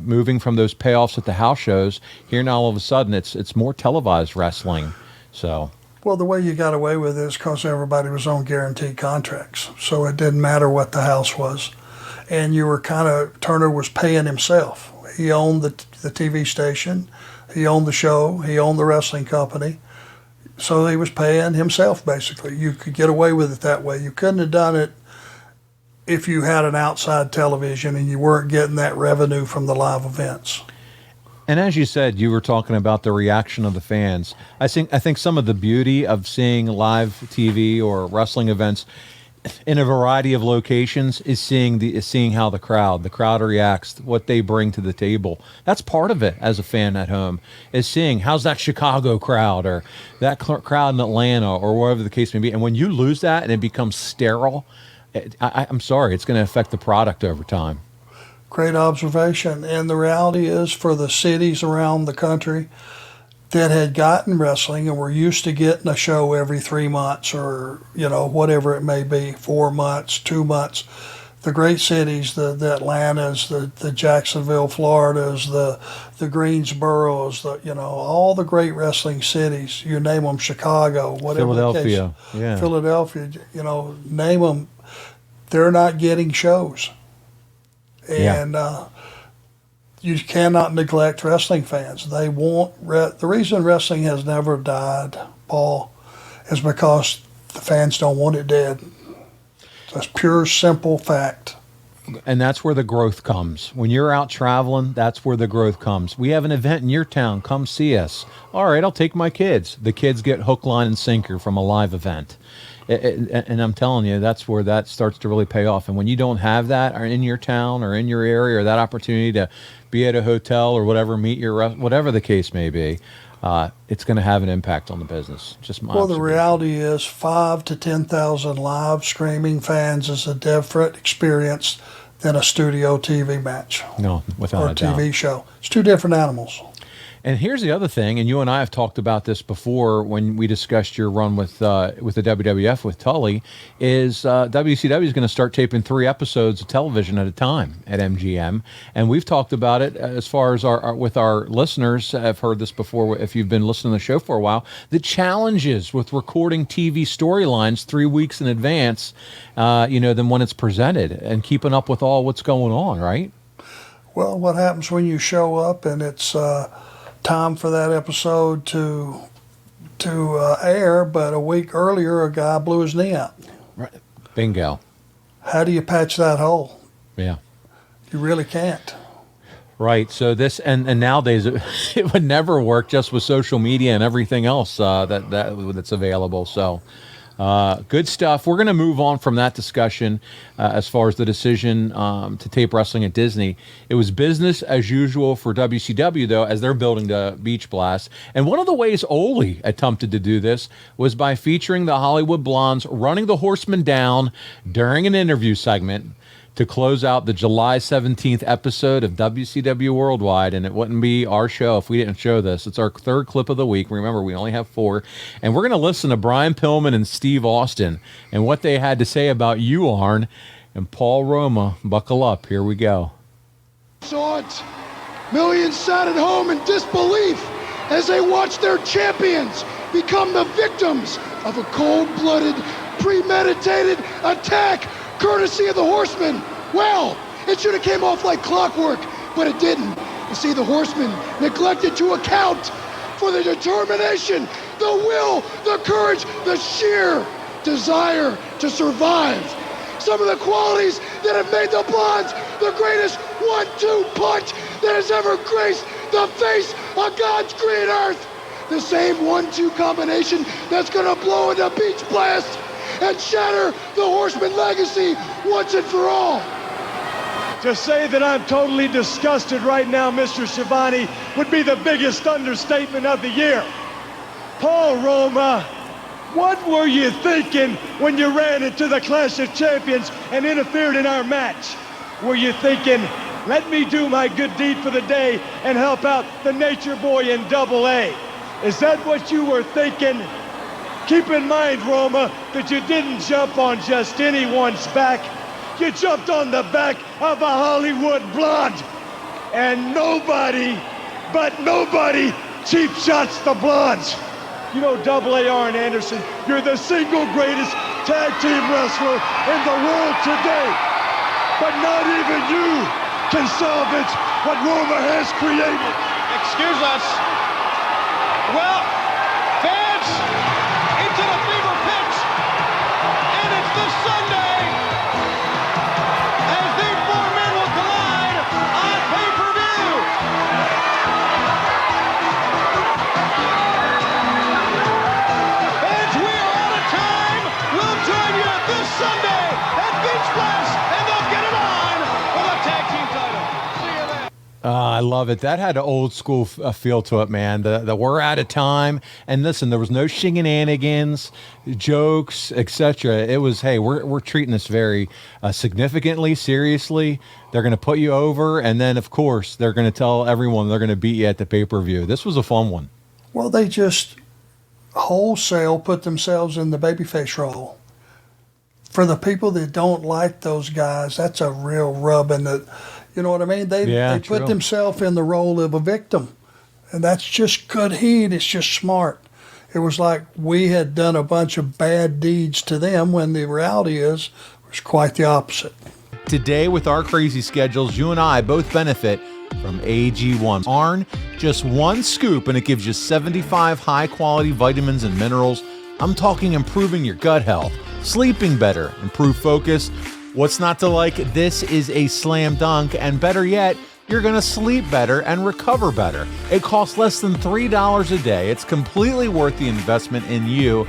moving from those payoffs at the house shows, here now all of a sudden it's more televised wrestling. So. Well, the way you got away with it is because everybody was on guaranteed contracts. So it didn't matter what the house was. And you were Turner was paying himself. He owned the TV station, he owned the show, he owned the wrestling company. So he was paying himself, basically. You could get away with it that way. You couldn't have done it if you had an outside television and you weren't getting that revenue from the live events. And as you said, you were talking about the reaction of the fans. I think some of the beauty of seeing live TV or wrestling events in a variety of locations is seeing how the crowd reacts, what they bring to the table. That's part of it as a fan at home, is seeing how's that Chicago crowd or that crowd in Atlanta or wherever the case may be. And when you lose that and it becomes sterile, I'm sorry, it's going to affect the product over time. Great observation. And the reality is, for the cities around the country that had gotten wrestling and were used to getting a show every 3 months or, you know, whatever it may be, 4 months, 2 months, the great cities, the Atlantas, the Jacksonville, Floridas, the Greensboros, all the great wrestling cities, you name them, Chicago, whatever Philadelphia, the case, Philadelphia, name them, they're not getting shows. And you cannot neglect wrestling fans. They want the reason wrestling has never died, Paul, is because the fans don't want it dead. That's pure, simple fact. And that's where the growth comes. When you're out traveling, that's where the growth comes. We have an event in your town. Come see us. All right, I'll take my kids. The kids get hook, line, and sinker from a live event. And I'm telling you, that's where that starts to really pay off. And when you don't have that or in your town or in your area or that opportunity to be at a hotel or whatever, whatever the case may be, it's going to have an impact on the business. Just my the reality is 5,000 to 10,000 live screaming fans is a different experience than a studio TV match. No, without or a doubt. TV show. It's two different animals. And here's the other thing, and you and I have talked about this before when we discussed your run with the WWF with Tully, is WCW is going to start taping 3 episodes of television at a time at MGM. And we've talked about it as far as with our listeners. I've heard this before if you've been listening to the show for a while. The challenges with recording TV storylines 3 weeks in advance, than when it's presented, and keeping up with all what's going on, right? Well, what happens when you show up and it's time for that episode to air, but a week earlier a guy blew his knee out? Right. Bingo. How do you patch that hole? Yeah. You really can't. Right. So this and nowadays it would never work just with social media and everything else that's available. So good stuff. We're going to move on from that discussion as far as the decision to tape wrestling at Disney. It was business as usual for WCW, though, as they're building the Beach Blast. And one of the ways Ole attempted to do this was by featuring the Hollywood Blondes running the Horsemen down during an interview segment to close out the July 17th episode of WCW Worldwide. And it wouldn't be our show if we didn't show this. It's our 3rd clip of the week. Remember, we only have 4. And we're going to listen to Brian Pillman and Steve Austin and what they had to say about you, Arn, and Paul Roma. Buckle up. Here we go. Saw it. Millions sat at home in disbelief as they watched their champions become the victims of a cold-blooded, premeditated attack courtesy of the Horsemen. Well, it should have came off like clockwork, but it didn't. You see, the Horsemen neglected to account for the determination, the will, the courage, the sheer desire to survive. Some of the qualities that have made the Blondes the greatest 1-2 punch that has ever graced the face of God's green earth. The same 1-2 combination that's gonna blow into Beach Blast and shatter the Horseman legacy once and for all. To say that I'm totally disgusted right now, Mr. Schiavone, would be the biggest understatement of the year. Paul Roma, what were you thinking when you ran into the Clash of Champions and interfered in our match? Were you thinking, let me do my good deed for the day and help out the Nature Boy in AA? Is that what you were thinking? Keep in mind, Roma, that you didn't jump on just anyone's back. You jumped on the back of a Hollywood blonde. And nobody cheap shots the Blondes. You know, AA Arn Anderson, you're the single greatest tag team wrestler in the world today. But not even you can salvage what Roma has created. Excuse us. Well, fans, into the fever pitch. And it's this Sunday as these four men will collide on pay-per-view. Fans, we are out of time. We'll join you this Sunday at Beach Blast, and they'll get it on for the tag team title. See you then. I love it. That had an old school feel to it, man. The we're out of time. And listen, there was no shenanigans, jokes, etc. It was, hey, we're treating this very significantly, seriously. They're going to put you over, and then, of course, they're going to tell everyone they're going to beat you at the pay-per-view. This was a fun one. Well, they just wholesale put themselves in the babyface role. For the people that don't like those guys, that's a real rub in the, you know what I mean? They put themselves in the role of a victim. And that's just good heat. It's just smart. It was like we had done a bunch of bad deeds to them when the reality is it was quite the opposite. Today, with our crazy schedules, you and I both benefit from AG1. Arn, just one scoop and it gives you 75 high-quality vitamins and minerals. I'm talking improving your gut health, sleeping better, improved focus. What's not to like? This is a slam dunk, and better yet, you're going to sleep better and recover better. It costs less than $3 a day. It's completely worth the investment in you,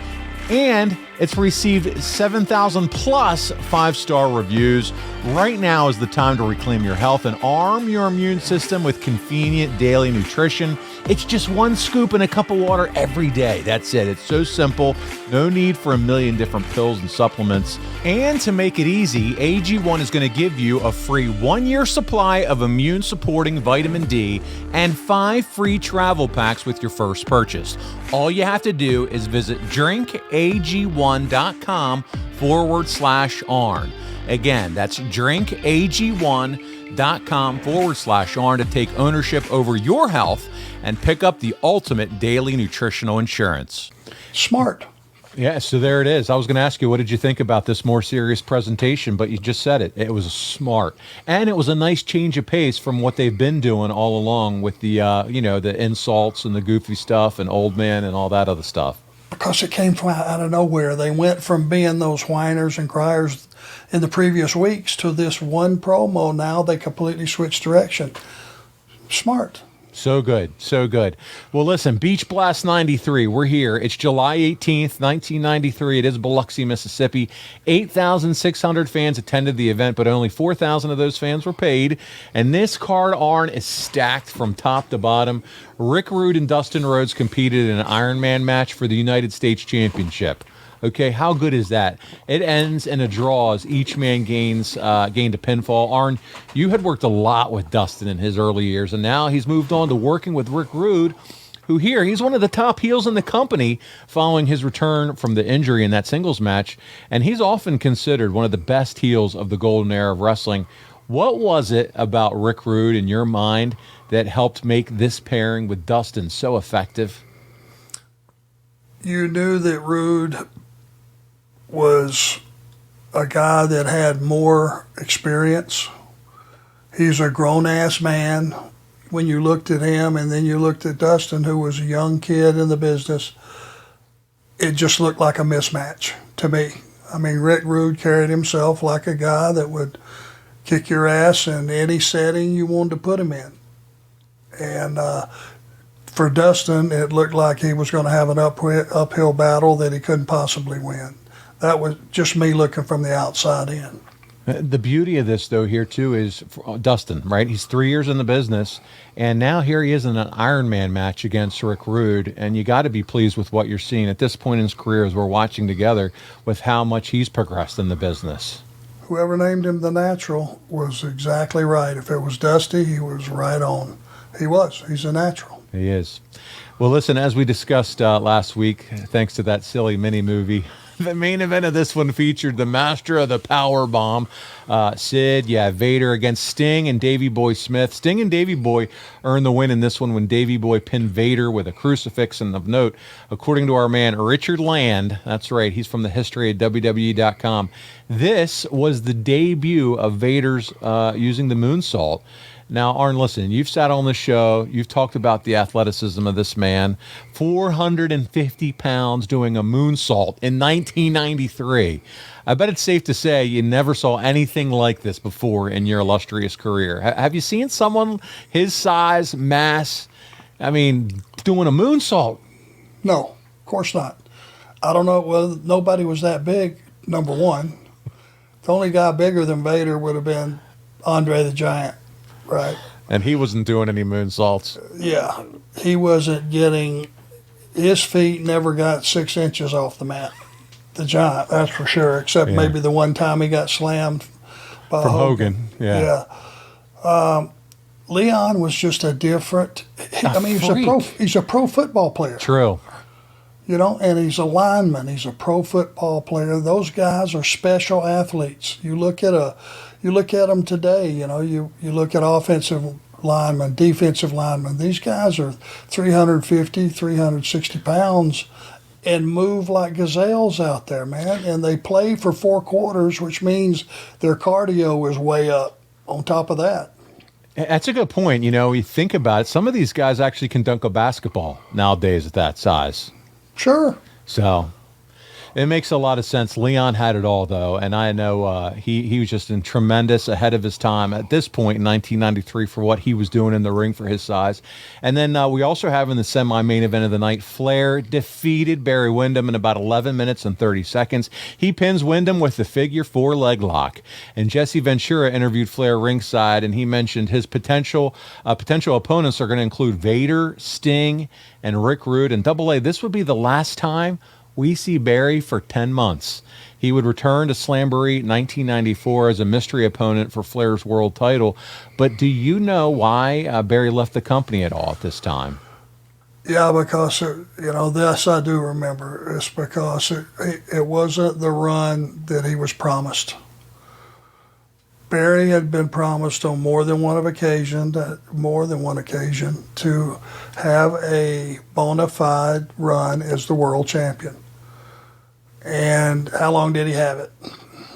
and it's received 7,000 plus 5-star reviews. Right now is the time to reclaim your health and arm your immune system with convenient daily nutrition. It's just one scoop in a cup of water every day. That's it. It's so simple. No need for a million different pills and supplements. And to make it easy, AG1 is going to give you a free 1-year supply of immune-supporting vitamin D and 5 free travel packs with your first purchase. All you have to do is visit drinkag1.com/Arn. Again, that's drinkag1.com/Arn to take ownership over your health and pick up the ultimate daily nutritional insurance. Smart. Yeah, so there it is. I was going to ask you, what did you think about this more serious presentation? But you just said it. It was smart. And it was a nice change of pace from what they've been doing all along with the, the insults and the goofy stuff and Old Man and all that other stuff. Because it came from out of nowhere. They went from being those whiners and criers in the previous weeks to this one promo. Now they completely switched direction. Smart. So good. So good. Well, listen, Beach Blast 93, we're here. It's July 18th, 1993. It is Biloxi, Mississippi. 8,600 fans attended the event, but only 4,000 of those fans were paid. And this card, Arn, is stacked from top to bottom. Rick Rude and Dustin Rhodes competed in an Iron Man match for the United States Championship. Okay, how good is that? It ends in a draw as each man gained a pinfall. Arn, you had worked a lot with Dustin in his early years, and now he's moved on to working with Rick Rude, who he's one of the top heels in the company following his return from the injury in that singles match, and he's often considered one of the best heels of the golden era of wrestling. What was it about Rick Rude in your mind that helped make this pairing with Dustin so effective? You knew that Rude was a guy that had more experience. He's a grown-ass man. when you looked at him and then you looked at Dustin, who was a young kid in the business, it just looked like a mismatch to me. I mean, Rick Rude carried himself like a guy that would kick your ass in any setting you wanted to put him in. And for Dustin, it looked like he was going to have an uphill battle that he couldn't possibly win. That was just me looking from the outside in. The beauty of this, though, here, too, is Dustin, right? He's 3 years in the business, and now here he is in an Iron Man match against Rick Rude, and you got to be pleased with what you're seeing at this point in his career as we're watching together with how much he's progressed in the business. Whoever named him the Natural was exactly right. If it was Dusty, he was right on. He was. He's a natural. He is. Well, listen, as we discussed last week, thanks to that silly mini movie, the main event of this one featured the master of the power bomb, Sid, Vader against Sting and Davey Boy Smith. Sting and Davey Boy earned the win in this one when Davey Boy pinned Vader with a crucifix. And of note, according to our man Richard Land, that's right, he's from the history of WWE.com, this was the debut of Vader's using the moonsault. Now, Arn, listen, you've sat on the show. You've talked about the athleticism of this man. 450 pounds doing a moonsault in 1993. I bet it's safe to say you never saw anything like this before in your illustrious career. Have you seen someone his size, mass, doing a moonsault? No, of course not. I don't know whether nobody was that big, number one. The only guy bigger than Vader would have been Andre the Giant. Right. And he wasn't doing any moonsaults. Yeah. He wasn't getting, his feet never got 6 inches off the mat. The Giant, that's for sure, except maybe the one time he got slammed by from Hogan. Yeah. Leon was just a different, he's a pro football player. True. And he's a lineman. He's a pro football player. Those guys are special athletes. You look at them today. You look at offensive linemen, defensive linemen. These guys are 350, 360 pounds and move like gazelles out there, man. And they play for 4 quarters, which means their cardio is way up on top of that. That's a good point. You think about it. Some of these guys actually can dunk a basketball nowadays at that size. Sure. So it makes a lot of sense. Leon had it all, though, and I know he was just tremendous, ahead of his time at this point in 1993 for what he was doing in the ring for his size. And then we also have in the semi-main event of the night, Flair defeated Barry Windham in about 11 minutes and 30 seconds. He pins Windham with the figure 4 leg lock. And Jesse Ventura interviewed Flair ringside, and he mentioned his potential opponents are going to include Vader, Sting, and Rick Rude. And Double A, this would be the last time we see Barry for 10 months. He would return to Slamboree 1994 as a mystery opponent for Flair's world title. But do you know why Barry left the company at all at this time? Yeah, because, this I do remember. It's because it wasn't the run that he was promised. Barry had been promised on more than one occasion to have a bona fide run as the world champion. And how long did he have it?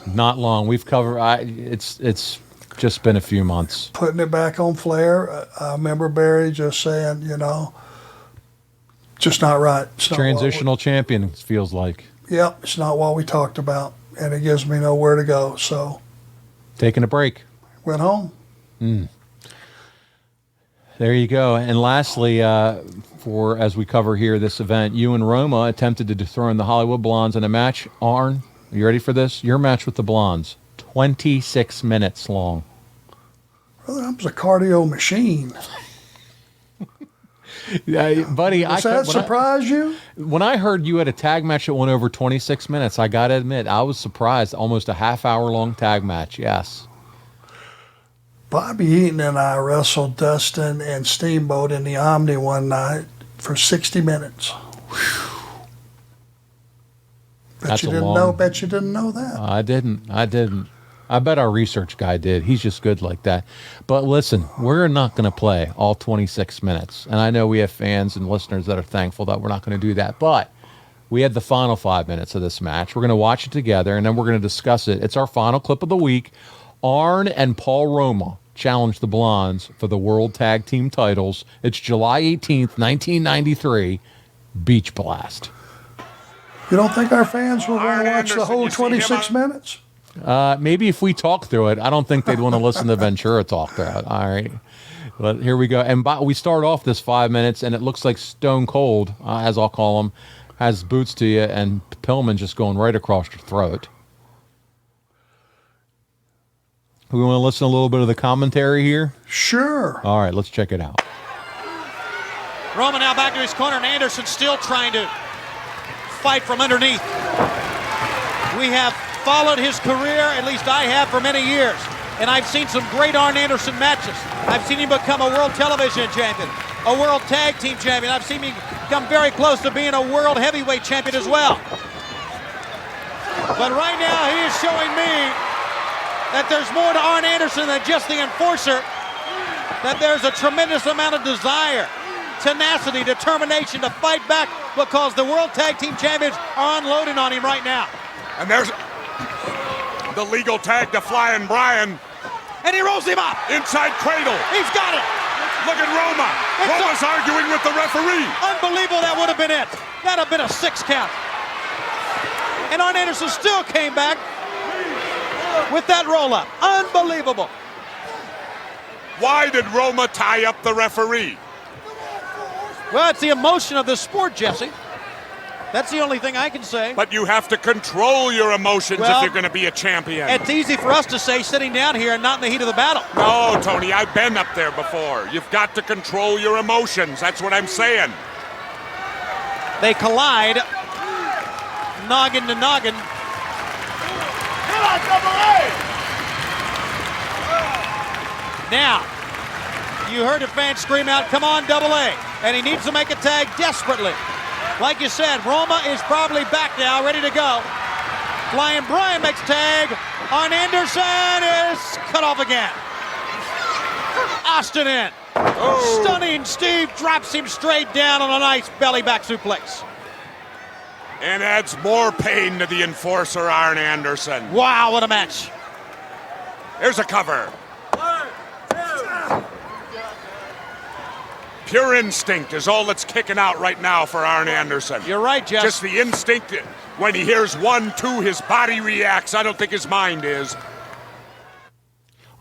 Not long. We've covered. It's just been a few months. Putting it back on Flair. I remember Barry just saying, just not right. It's not transitional champion, it feels like. Yep, it's not what we talked about, and it gives me nowhere to go. So. Taking a break. Went home. There you go. And lastly, as we cover here this event, you and Roma attempted to dethrone the Hollywood Blondes in a match. Arn, are you ready for this? Your match with the Blondes, 26 minutes long. Brother, I was a cardio machine. Buddy, does that surprise you? When I heard you had a tag match that went over 26 minutes, I got to admit, I was surprised. Almost a half-hour-long tag match, yes. Bobby Eaton and I wrestled Dustin and Steamboat in the Omni one night for 60 minutes. Bet you didn't know that. I didn't. I bet our research guy did. He's just good like that. But listen, we're not going to play all 26 minutes. And I know we have fans and listeners that are thankful that we're not going to do that. But we had the final 5 minutes of this match. We're going to watch it together, and then we're going to discuss it. It's our final clip of the week. Arn and Paul Roma challenge the Blondes for the World Tag Team titles. It's July 18th, 1993, Beach Blast. You don't think our fans will want to watch the whole 26 minutes? Maybe if we talk through it. I don't think they'd want to listen to Ventura talk through it. All right. But here we go. And we start off this 5 minutes, and it looks like Stone Cold, as I'll call him, has boots to you, and Pillman just going right across your throat. We want to listen to a little bit of the commentary here? Sure. All right, let's check it out. Roma now back to his corner, and Anderson still trying to fight from underneath. We have followed his career, at least I have, for many years. And I've seen some great Arn Anderson matches. I've seen him become a world television champion, a world tag team champion. I've seen him come very close to being a world heavyweight champion as well. But right now he is showing me that there's more to Arn Anderson than just the enforcer, that there's a tremendous amount of desire, tenacity, determination to fight back, because the world tag team champions are unloading on him right now. And there's the legal tag to Flying Brian. And he rolls him up. Inside cradle. He's got it. Look at Roma. Roma's arguing with the referee. Unbelievable, that would have been it. That'd have been a 6 count. And Arn Anderson still came back with that roll up. Unbelievable. Why did Roma tie up the referee? Well, it's the emotion of the sport, Jesse. That's the only thing I can say. But you have to control your emotions if you're going to be a champion. It's easy for us to say sitting down here and not in the heat of the battle. No, Tony, I've been up there before. You've got to control your emotions. That's what I'm saying. They collide, noggin to noggin. Come on, Double A! Now, you heard the fans scream out, "Come on, Double A!" And he needs to make a tag desperately. Like you said, Roma is probably back now, ready to go. Flying Brian makes tag. Arn Anderson is cut off again. Austin in. Oh. Stunning Steve drops him straight down on a nice belly back suplex. And adds more pain to the enforcer, Arn Anderson. Wow, what a match. Here's a cover. Pure instinct is all that's kicking out right now for Arn Anderson. You're right, Jeff. Just the instinct. When he hears 1, 2, his body reacts. I don't think his mind is.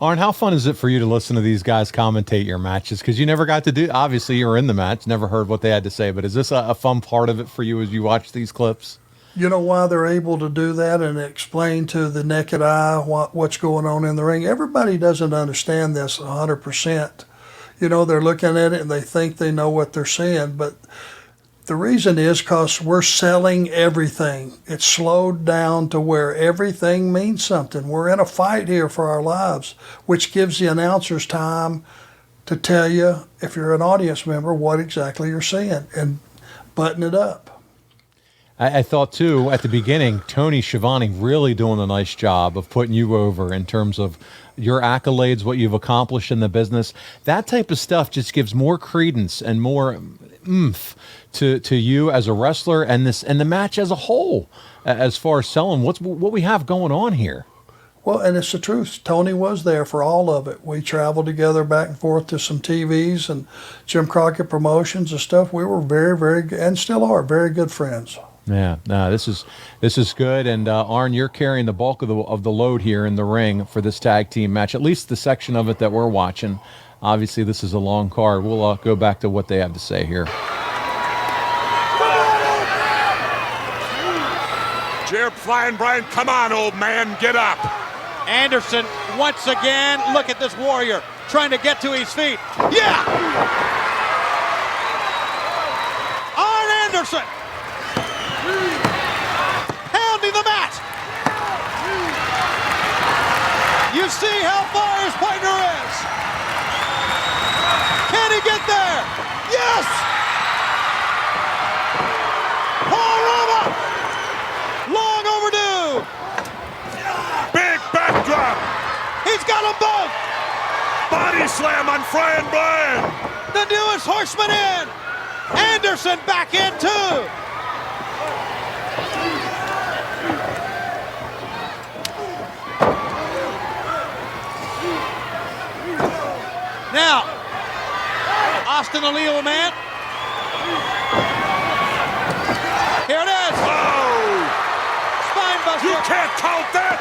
Arn, how fun is it for you to listen to these guys commentate your matches? Because you never got to do, obviously you were in the match, never heard what they had to say, but is this a fun part of it for you as you watch these clips? You know why they're able to do that and explain to the naked eye what's going on in the ring? Everybody doesn't understand this 100%. You know, they're looking at it and they think they know what they're seeing, but the reason is because we're selling everything. It's slowed down to where everything means something. We're in a fight here for our lives, which gives the announcers time to tell you, if you're an audience member, what exactly you're seeing and button it up. I thought, too, at the beginning, Tony Schiavone really doing a nice job of putting you over in terms of your accolades, what you've accomplished in the business. That type of stuff just gives more credence and more oomph to you as a wrestler and the match as a whole, as far as selling what we have going on here. Well, and it's the truth. Tony was there for all of it. We traveled together back and forth to some TVs and Jim Crockett Promotions and stuff. We were very, very good, and still are, very good friends. Yeah, no, this is good, and Arn, you're carrying the bulk of the load here in the ring for this tag team match. At least the section of it that we're watching. Obviously, this is a long card. We'll go back to what they have to say here. Jared Flying Brian, come on, old man, get up. Anderson once again. Look at this warrior trying to get to his feet. Yeah! Arn Anderson pounding the mat. You see how far his partner is. Can he get there? Yes! Paul Roma! Long overdue. Big backdrop. He's got them both. Body slam on Flying Brian. The newest Horseman in. Anderson back in too. Austin, a Leo man. Here it is. Oh! Spinebuster. You can't count that!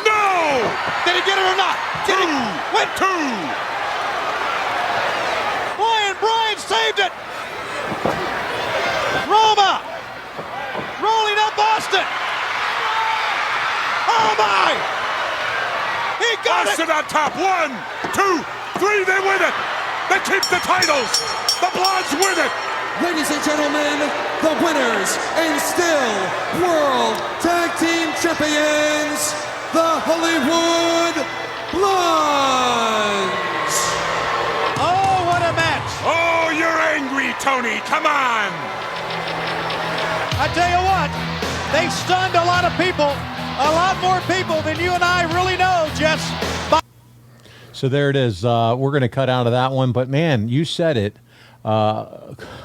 No! Did he get it or not? Did he win? Two! Brian saved it. Roma rolling up Austin. Oh my! He got Austin it. on top. 1, 2, 3. They win it. They keep the titles. The Blondes win it. Ladies and gentlemen, the winners and still World Tag Team Champions, the Hollywood Blondes. Oh, what a match. Oh, you're angry, Tony. Come on. I tell you what, they stunned a lot of people, a lot more people than you and I really know, Jess. So there it is. We're going to cut out of that one, but man, you said it.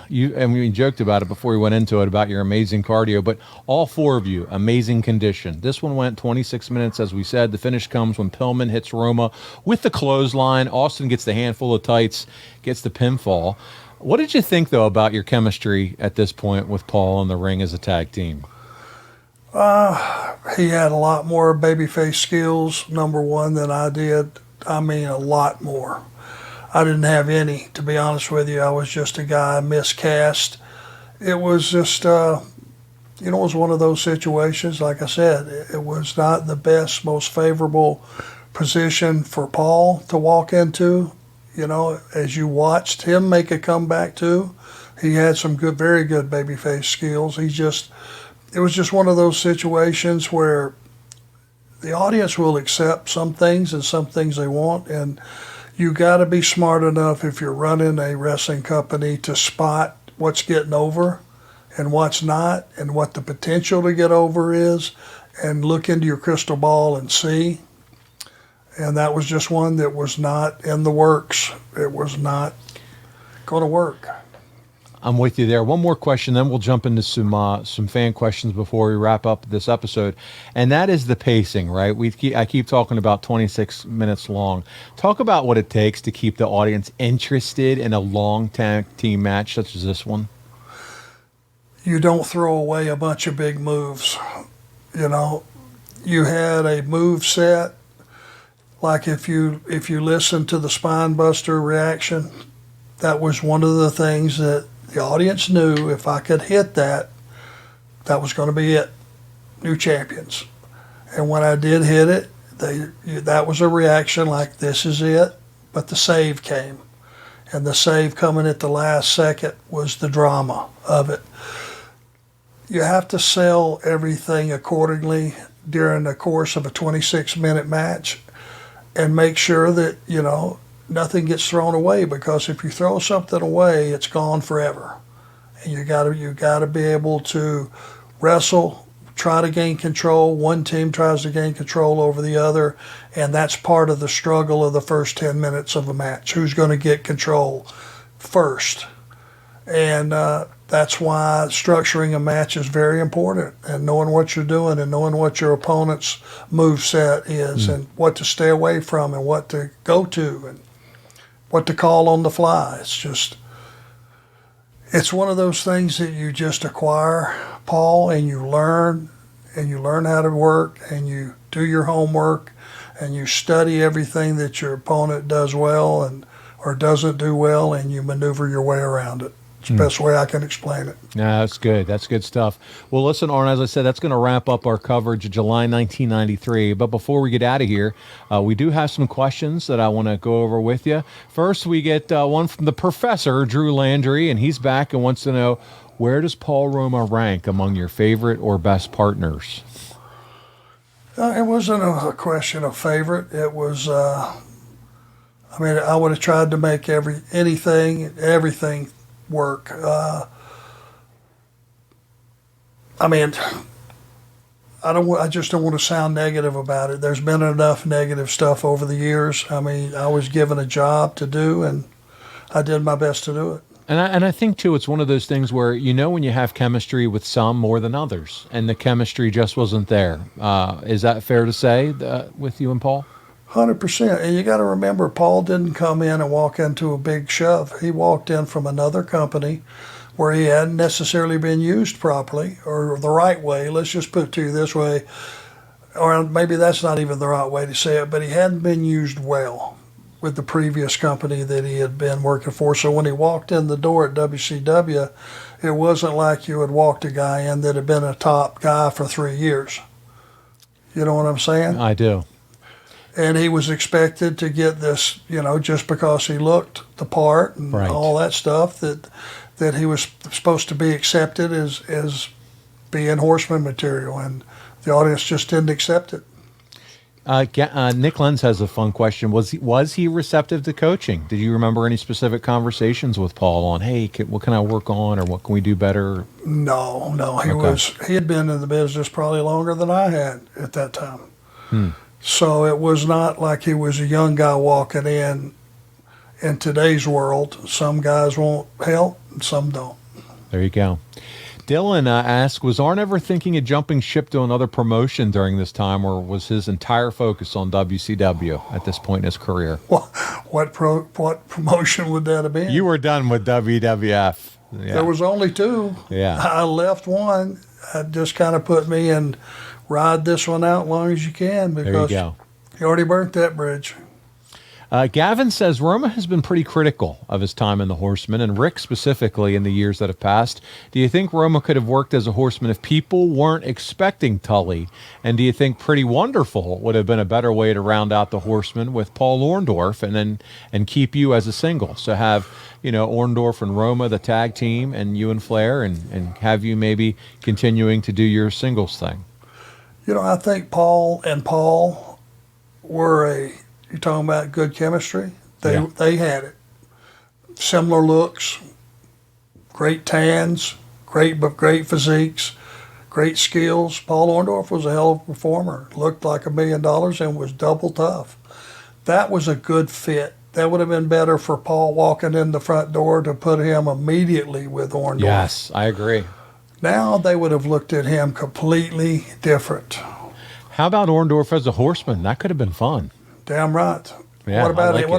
We joked about it before we went into it about your amazing cardio, but all four of you, amazing condition. This one went 26 minutes, as we said. The finish comes when Pillman hits Roma with the clothesline. Austin gets the handful of tights, gets the pinfall. What did you think, though, about your chemistry at this point with Paul in the ring as a tag team? He had a lot more babyface skills, number one, than I did. I mean, a lot more. I didn't have any, to be honest with you. I was just a guy miscast. It was just, it was one of those situations. Like I said, it was not the best, most favorable position for Paul to walk into. As you watched him make a comeback too, he had some good, very good babyface skills. It was just one of those situations where the audience will accept some things and some things they won't, and you got to be smart enough if you're running a wrestling company to spot what's getting over and what's not, and what the potential to get over is, and look into your crystal ball and see. And that was just one that was not in the works. It was not going to work. I'm with you there. One more question, then we'll jump into some fan questions before we wrap up this episode, and that is the pacing, right? I keep talking about 26 minutes long. Talk about what it takes to keep the audience interested in a long tag team match such as this one. You don't throw away a bunch of big moves. You had a move set. Like if you listen to the Spinebuster reaction, that was one of the things that the audience knew. If I could hit that, that was going to be it. New champions. And when I did hit it, that was a reaction like, this is it. But the save came. And the save coming at the last second was the drama of it. You have to sell everything accordingly during the course of a 26-minute match, and make sure that, nothing gets thrown away, because if you throw something away, it's gone forever. And you got to be able to wrestle, try to gain control. One team tries to gain control over the other, and that's part of the struggle of the first 10 minutes of a match. Who's going to get control first? And that's why structuring a match is very important, and knowing what you're doing and knowing what your opponent's move set is, and what to stay away from and what to go to and what to call on the fly. It's one of those things that you just acquire, Paul, and you learn how to work, and you do your homework, and you study everything that your opponent does well or doesn't do well, and you maneuver your way around it. It's the best way I can explain it. Yeah, that's good. That's good stuff. Well, listen, Arn, as I said, that's going to wrap up our coverage of July 1993. But before we get out of here, we do have some questions that I want to go over with you. First, we get one from the professor, Drew Landry, and he's back and wants to know, where does Paul Roma rank among your favorite or best partners? It wasn't a question of favorite. It was, I would have tried to make everything work. I just don't want to sound negative about it. There's been enough negative stuff over the years. I was given a job to do, and I did my best to do it. And I think, too, it's one of those things where, when you have chemistry with some more than others, and the chemistry just wasn't there. Is that fair to say with you and Paul? 100%. And you got to remember, Paul didn't come in and walk into a big shove. He walked in from another company where he hadn't necessarily been used properly or the right way. Let's just put it to you this way, or maybe that's not even the right way to say it, but he hadn't been used well with the previous company that he had been working for. So when he walked in the door at WCW, it wasn't like you had walked a guy in that had been a top guy for 3 years. You know what I'm saying? I do. And he was expected to get this, just because he looked the part and all that stuff, that he was supposed to be accepted as being Horseman material, and the audience just didn't accept it. Nick Lenz has a fun question. Was he receptive to coaching? Did you remember any specific conversations with Paul on, hey, what can I work on, or what can we do better? No. He had been in the business probably longer than I had at that time. So it was not like he was a young guy walking in today's world. Some guys want help and some don't. There you go. Dylan asks, was Arn ever thinking of jumping ship to another promotion during this time, or was his entire focus on WCW at this point in his career? What promotion would that have been? You were done with WWF. Yeah. There was only two. Yeah. I left one. It just kind of put me in, ride this one out as long as you can, because you already burnt that bridge. Gavin says Roma has been pretty critical of his time in the Horsemen, and Rick specifically in the years that have passed. Do you think Roma could have worked as a Horseman if people weren't expecting Tully? And do you think Pretty Wonderful would have been a better way to round out the Horsemen with Paul Orndorff and keep you as a single? So have, Orndorff and Roma, the tag team, and you and Flair, and have you maybe continuing to do your singles thing? I think Paul and Paul were you're talking about good chemistry? They had it. Similar looks, great tans, great physiques, great skills. Paul Orndorff was a hell of a performer. Looked like $1 million and was double tough. That was a good fit. That would have been better for Paul walking in the front door to put him immediately with Orndorff. Yes, I agree. Now they would have looked at him completely different. How about Orndorff as a Horseman? That could have been fun. Damn right. Yeah, what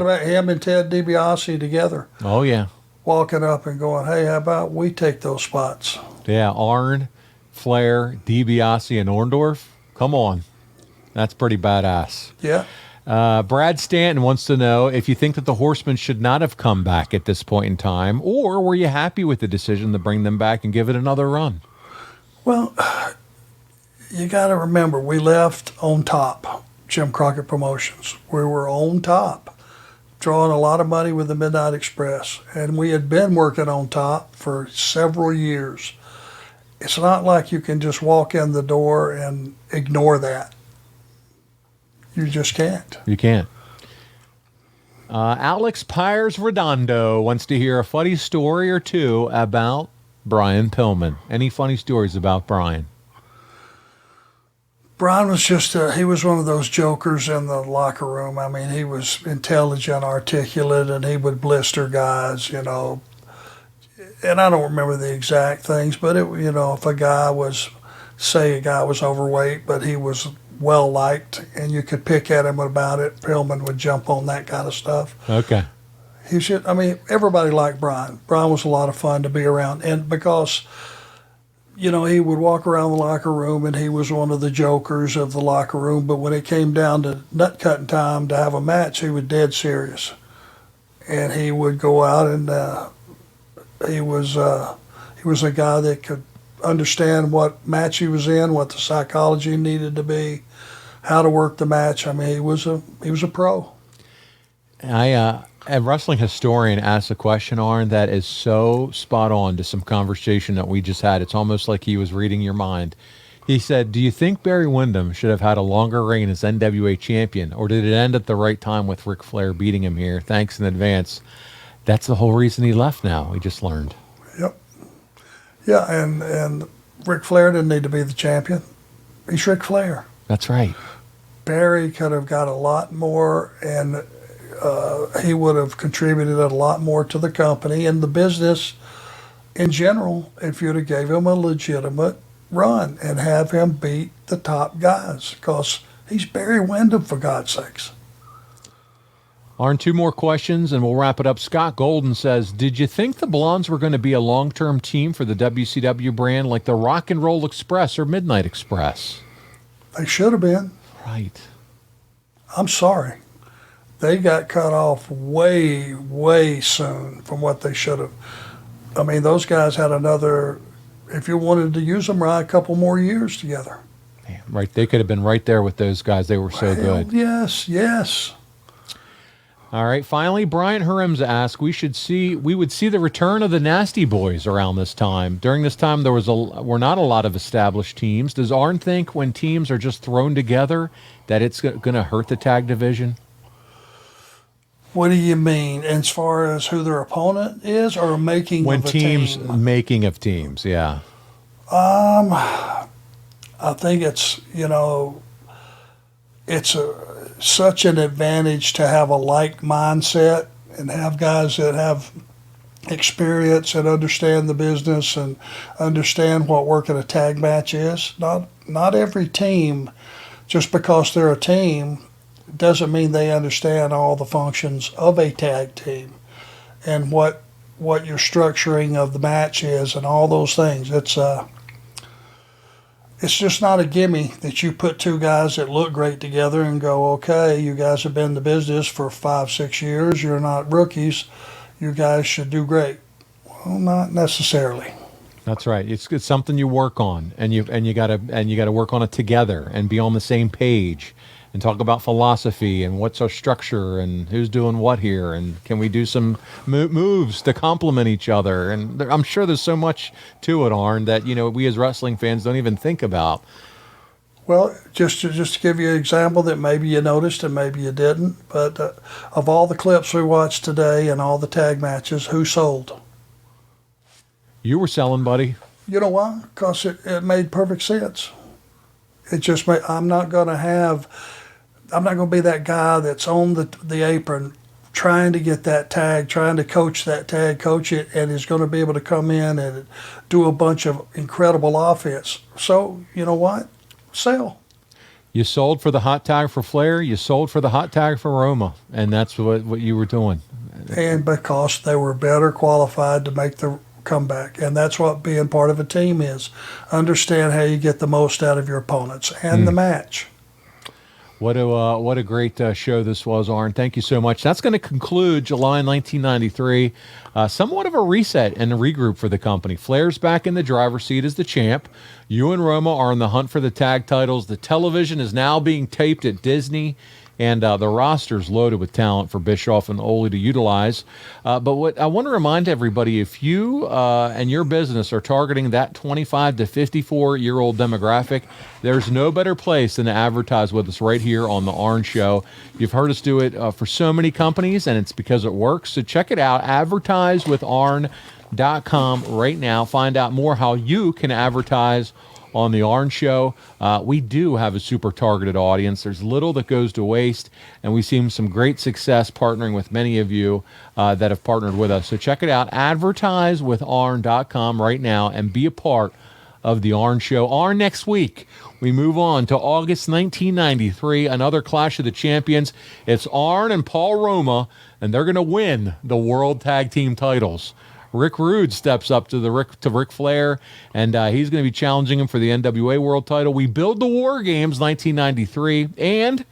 about him and Ted DiBiase together? Oh, yeah. Walking up and going, hey, how about we take those spots? Yeah, Arn, Flair, DiBiase, and Orndorff. Come on. That's pretty badass. Yeah. Brad Stanton wants to know if you think that the Horsemen should not have come back at this point in time, or were you happy with the decision to bring them back and give it another run? Well, you got to remember, we left on top. Jim Crockett Promotions. We were on top, drawing a lot of money with the Midnight Express, and we had been working on top for several years. It's not like you can just walk in the door and ignore that. You just can't. You can't. Alex Pires Redondo wants to hear a funny story or two about Brian Pillman. Any funny stories about Brian? Brian was he was one of those jokers in the locker room. I mean, he was intelligent, articulate, and he would blister guys, And I don't remember the exact things, but if a guy was overweight, but he was well-liked, and you could pick at him about it, Pillman would jump on that kind of stuff. Okay. Everybody liked Brian. Brian was a lot of fun to be around, and because he would walk around the locker room and he was one of the jokers of the locker room, but when it came down to nut cutting time to have a match, he was dead serious. And he would go out and he was a guy that could understand what match he was in, what the psychology needed to be, how to work the match. I mean, he was a pro. A wrestling historian asked a question, Arn, that is so spot on to some conversation that we just had. It's almost like he was reading your mind. He said, do you think Barry Windham should have had a longer reign as NWA champion, or did it end at the right time with Ric Flair beating him here? Thanks in advance. That's the whole reason he left now, we just learned. Yep. Yeah, and Ric Flair didn't need to be the champion. He's Ric Flair. That's right. Barry could have got a lot more, and he would have contributed a lot more to the company and the business in general if you'd have gave him a legitimate run and have him beat the top guys, because he's Barry Windham, for God's sakes. Arn, 2 more questions, and we'll wrap it up. Scott Golden says, did you think the Blondes were going to be a long-term team for the WCW brand like the Rock and Roll Express or Midnight Express? They should have been. Right. I'm sorry. They got cut off way, way soon from what they should have. I mean, those guys had another, if you wanted to use them right, a couple more years together. Man, right. They could have been right there with those guys. They were so good. Yes, yes. All right. Finally, Brian Haremza asked, we would see the return of the Nasty Boys around this time. During this time, were not a lot of established teams. Does Arn think when teams are just thrown together that it's going to hurt the tag division? What do you mean, as far as who their opponent is, or making when of a teams team? Making of teams? Yeah. I think it's such an advantage to have a like mindset and have guys that have experience and understand the business and understand what working a tag match is. Not every team, just because they're a team, doesn't mean they understand all the functions of a tag team and what your structuring of the match is and all those things. It's just not a gimme that you put 2 guys that look great together and go, okay, you guys have been in the business for 5-6 years. You're not rookies. You guys should do great. Well, not necessarily. That's right. It's something you work on, and you gotta work on it together and be on the same page and talk about philosophy and what's our structure and who's doing what here and can we do some moves to complement each other. And I'm sure there's so much to it, Arn, that we as wrestling fans don't even think about. Well, just to give you an example that maybe you noticed and maybe you didn't, but of all the clips we watched today and all the tag matches, who sold? You were selling, buddy. You know why? Because it made perfect sense. It just made, I'm not going to be that guy that's on the apron trying to get that tag, trying to coach that tag, coach it, and is going to be able to come in and do a bunch of incredible offense. So, you know what? Sell. You sold for the hot tag for Flair. You sold for the hot tag for Roma, and that's what you were doing. And because they were better qualified to make the comeback, and that's what being part of a team is. Understand how you get the most out of your opponents and the match. What a great show this was, Arn. Thank you so much. That's going to conclude July 1993. Somewhat of a reset and a regroup for the company. Flair's back in the driver's seat as the champ. You and Roma are in the hunt for the tag titles. The television is now being taped at Disney, and the roster's loaded with talent for Bischoff and Ole to utilize. But what I want to remind everybody, if you and your business are targeting that 25 to 54-year-old demographic, there's no better place than to advertise with us right here on The Arn Show. You've heard us do it for so many companies, and it's because it works. So check it out. AdvertiseWithArn.com right now. Find out more how you can advertise on The Arn Show. We do have a super targeted audience. There's little that goes to waste, and we've seen some great success partnering with many of you that have partnered with us. So check it out, AdvertiseWithArn.com right now, and be a part of The Arn Show. Arn, next week, we move on to August 1993, another Clash of the Champions. It's Arn and Paul Roma, and they're going to win the World Tag Team titles. Rick Rude steps up to Ric Flair, and he's going to be challenging him for the NWA World title. We build the War Games 1993, and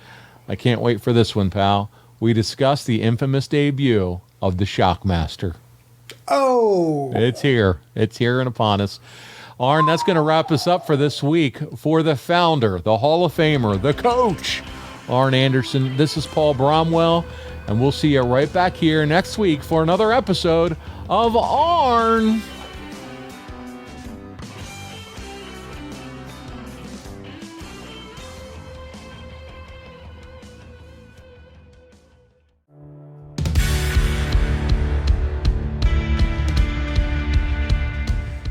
I can't wait for this one, pal. We discuss the infamous debut of the Shockmaster. Oh! It's here. It's here and upon us. Arn, that's going to wrap us up for this week. For the founder, the Hall of Famer, the coach, Arn Anderson, this is Paul Bromwell, and we'll see you right back here next week for another episode of Arn.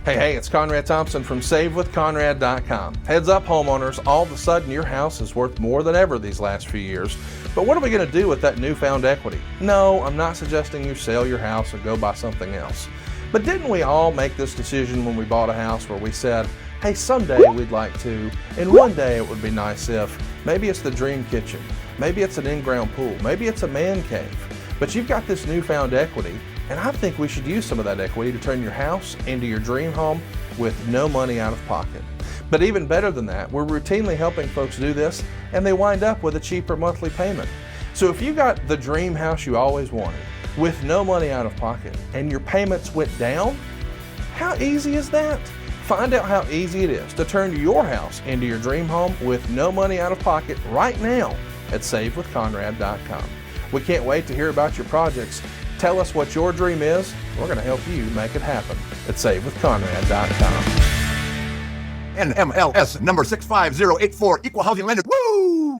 Hey, it's Conrad Thompson from SaveWithConrad.com. Heads up, homeowners, all of a sudden your house is worth more than ever these last few years. But what are we going to do with that newfound equity? No, I'm not suggesting you sell your house or go buy something else. But didn't we all make this decision when we bought a house where we said, hey, someday we'd like to, and one day it would be nice if, maybe it's the dream kitchen, Maybe it's an in-ground pool. Maybe it's a man cave. But you've got this newfound equity, and I think we should use some of that equity to turn your house into your dream home with no money out of pocket. But even better than that, we're routinely helping folks do this, and they wind up with a cheaper monthly payment. So if you got the dream house you always wanted with no money out of pocket and your payments went down, how easy is that? Find out how easy it is to turn your house into your dream home with no money out of pocket right now at SaveWithConrad.com. We can't wait to hear about your projects. Tell us what your dream is. We're going to help you make it happen at SaveWithConrad.com. NMLS number 65084, Equal Housing Lender.